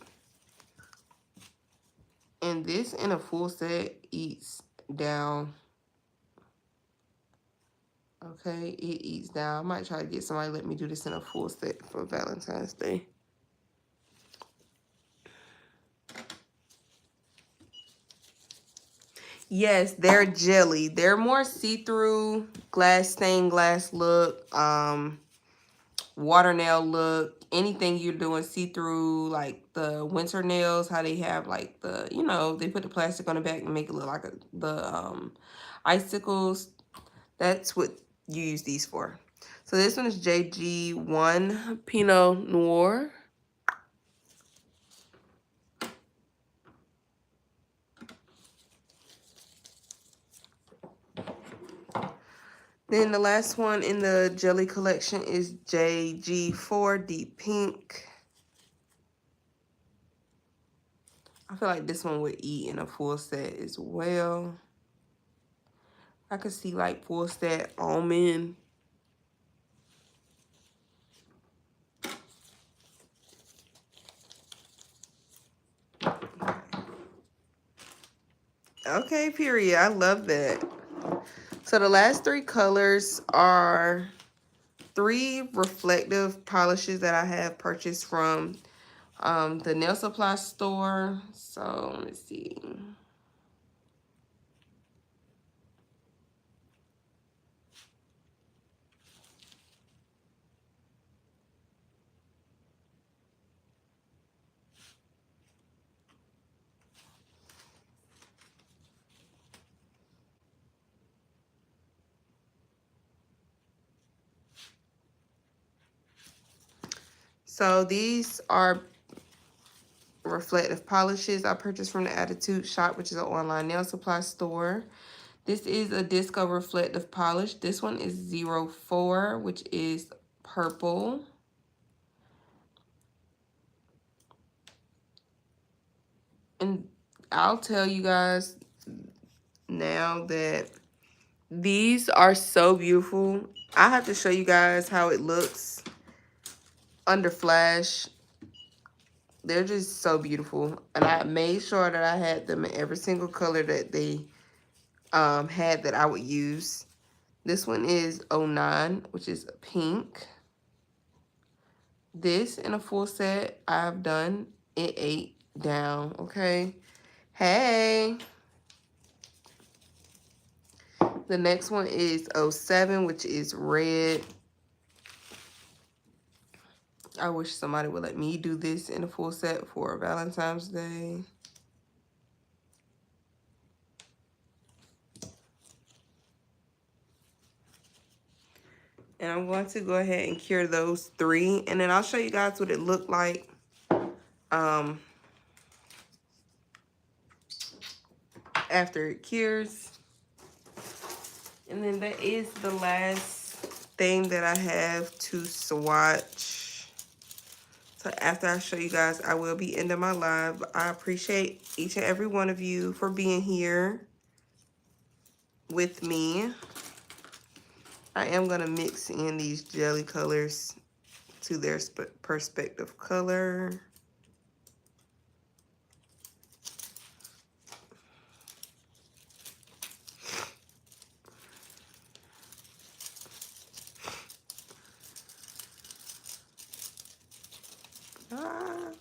And this in a full set eats down. Okay, it eats down. I might try to get somebody to let me do this in a full set for Valentine's Day. Yes, they're jelly. They're more see-through, stained glass look, water nail look, anything you're doing see-through, like the winter nails, how they have like the, you know, they put the plastic on the back and make it look like the icicles. That's what you use these for. So this one is JG1 Pinot Noir. Then the last one in the jelly collection is JG4 Deep Pink. I feel like this one would eat in a full set as well. I could see like full set almond. Okay, period. I love that. So the last three colors are 3 reflective polishes that I have purchased from the nail supply store. So let's see. So these are reflective polishes I purchased from the Attitude Shop, which is an online nail supply store. This is a disco reflective polish. This one is 04, which is purple. And I'll tell you guys now that these are so beautiful. I have to show you guys how it looks under flash. They're just so beautiful. And I made sure that I had them in every single color that they had that I would use. This one is 09, which is pink. This in a full set I've done, it ate down, okay? Hey. The next one is 07, which is red. I wish somebody would let me do this in a full set for Valentine's Day. And I'm going to go ahead and cure those 3. And then I'll show you guys what it looked like after it cures. And then that is the last thing that I have to swatch. So after I show you guys, I will be ending my live. I appreciate each and every one of you for being here with me. I am going to mix in these jelly colors to their perspective color. Ah.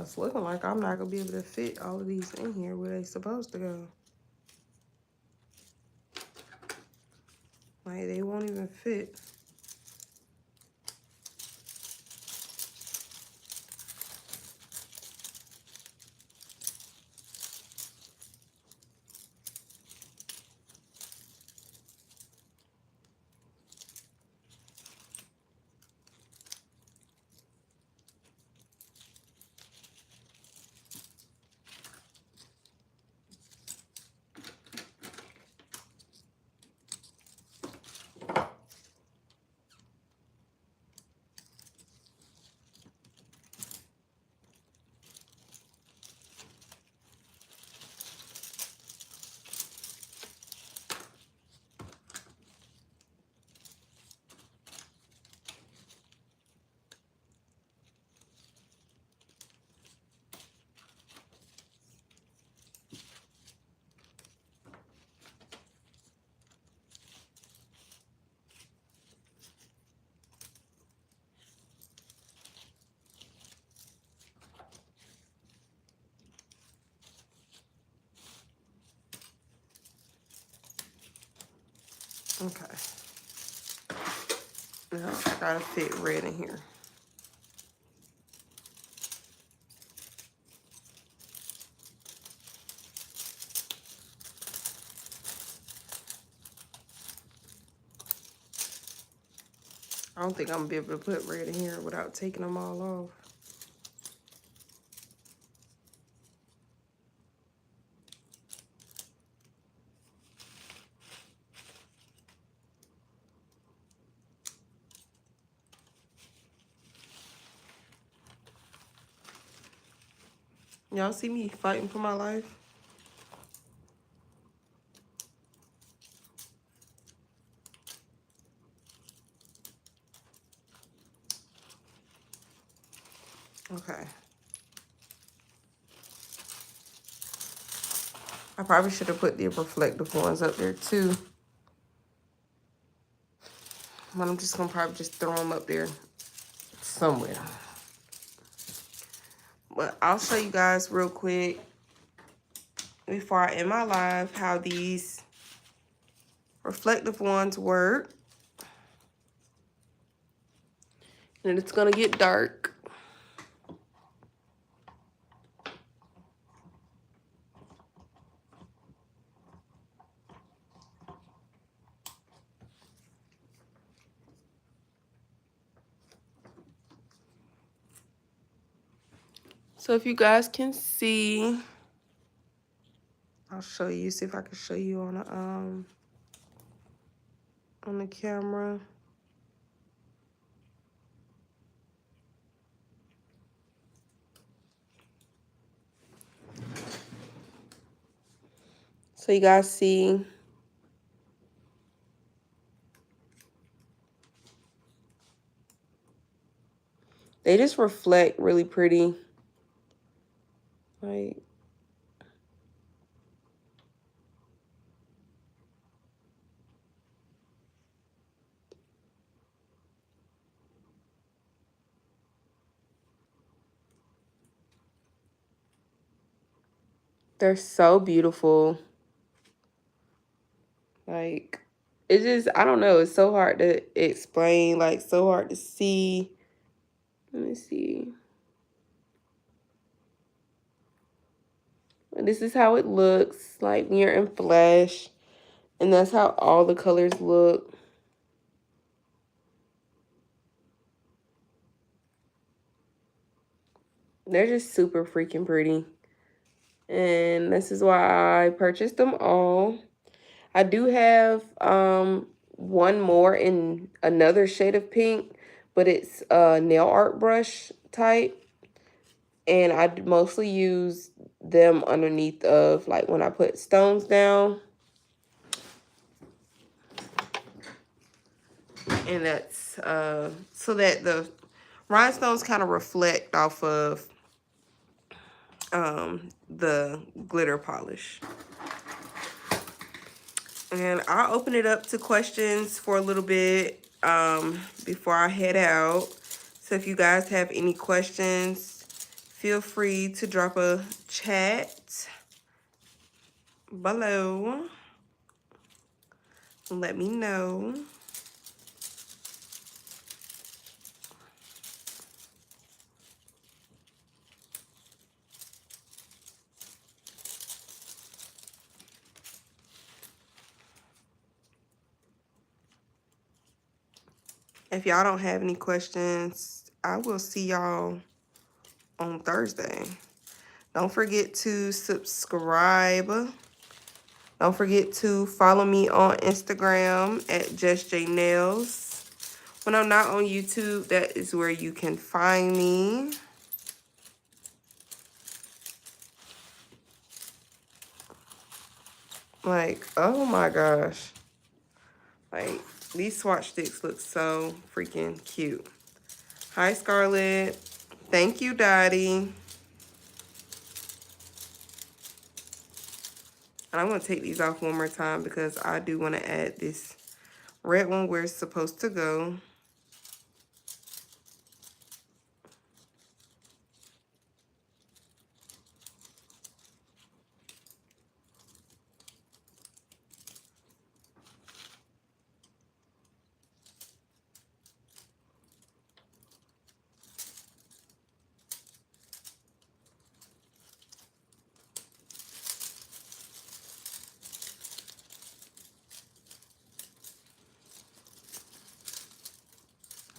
It's looking like I'm not gonna be able to fit all of these in here where they supposed to go. Like, they won't even fit. Okay. Now I gotta fit red in here. I don't think I'm gonna be able to put red in here without taking them all off. Y'all see me fighting for my life? Okay. I probably should have put the reflective ones up there too. But I'm just gonna probably just throw them up there somewhere. But I'll show you guys real quick before I end my live how these reflective ones work. And it's gonna get dark. So if you guys can see, I'll show you, see if I can show you on the camera. So you guys see they just reflect really pretty. Like, they're so beautiful. Like, it's just, I don't know, it's so hard to explain, like so hard to see. Let me see. And this is how it looks like when you're in flesh. And that's how all the colors look. They're just super freaking pretty. And this is why I purchased them all. I do have one more in another shade of pink, but it's a nail art brush type. And I mostly use them underneath of, like, when I put stones down. And that's so that the rhinestones kind of reflect off of the glitter polish. And I'll open it up to questions for a little bit before I head out. So if you guys have any questions, feel free to drop a chat below. Let me know. If y'all don't have any questions, I will see y'all on Thursday. Don't forget to subscribe. Don't forget to follow me on Instagram at JustJNails. When I'm not on YouTube, that is where you can find me. Like, oh my gosh. Like, these swatch sticks look so freaking cute. Hi, Scarlett. Thank you, Dottie. And I'm going to take these off one more time because I do want to add this red one where it's supposed to go.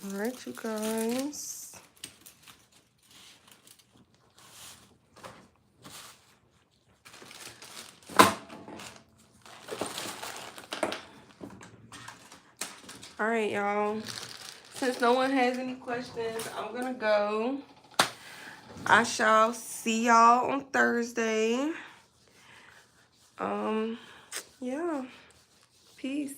All right, you guys. All right, y'all. Since no one has any questions, I'm going to go. I shall see y'all on Thursday. Yeah. Peace.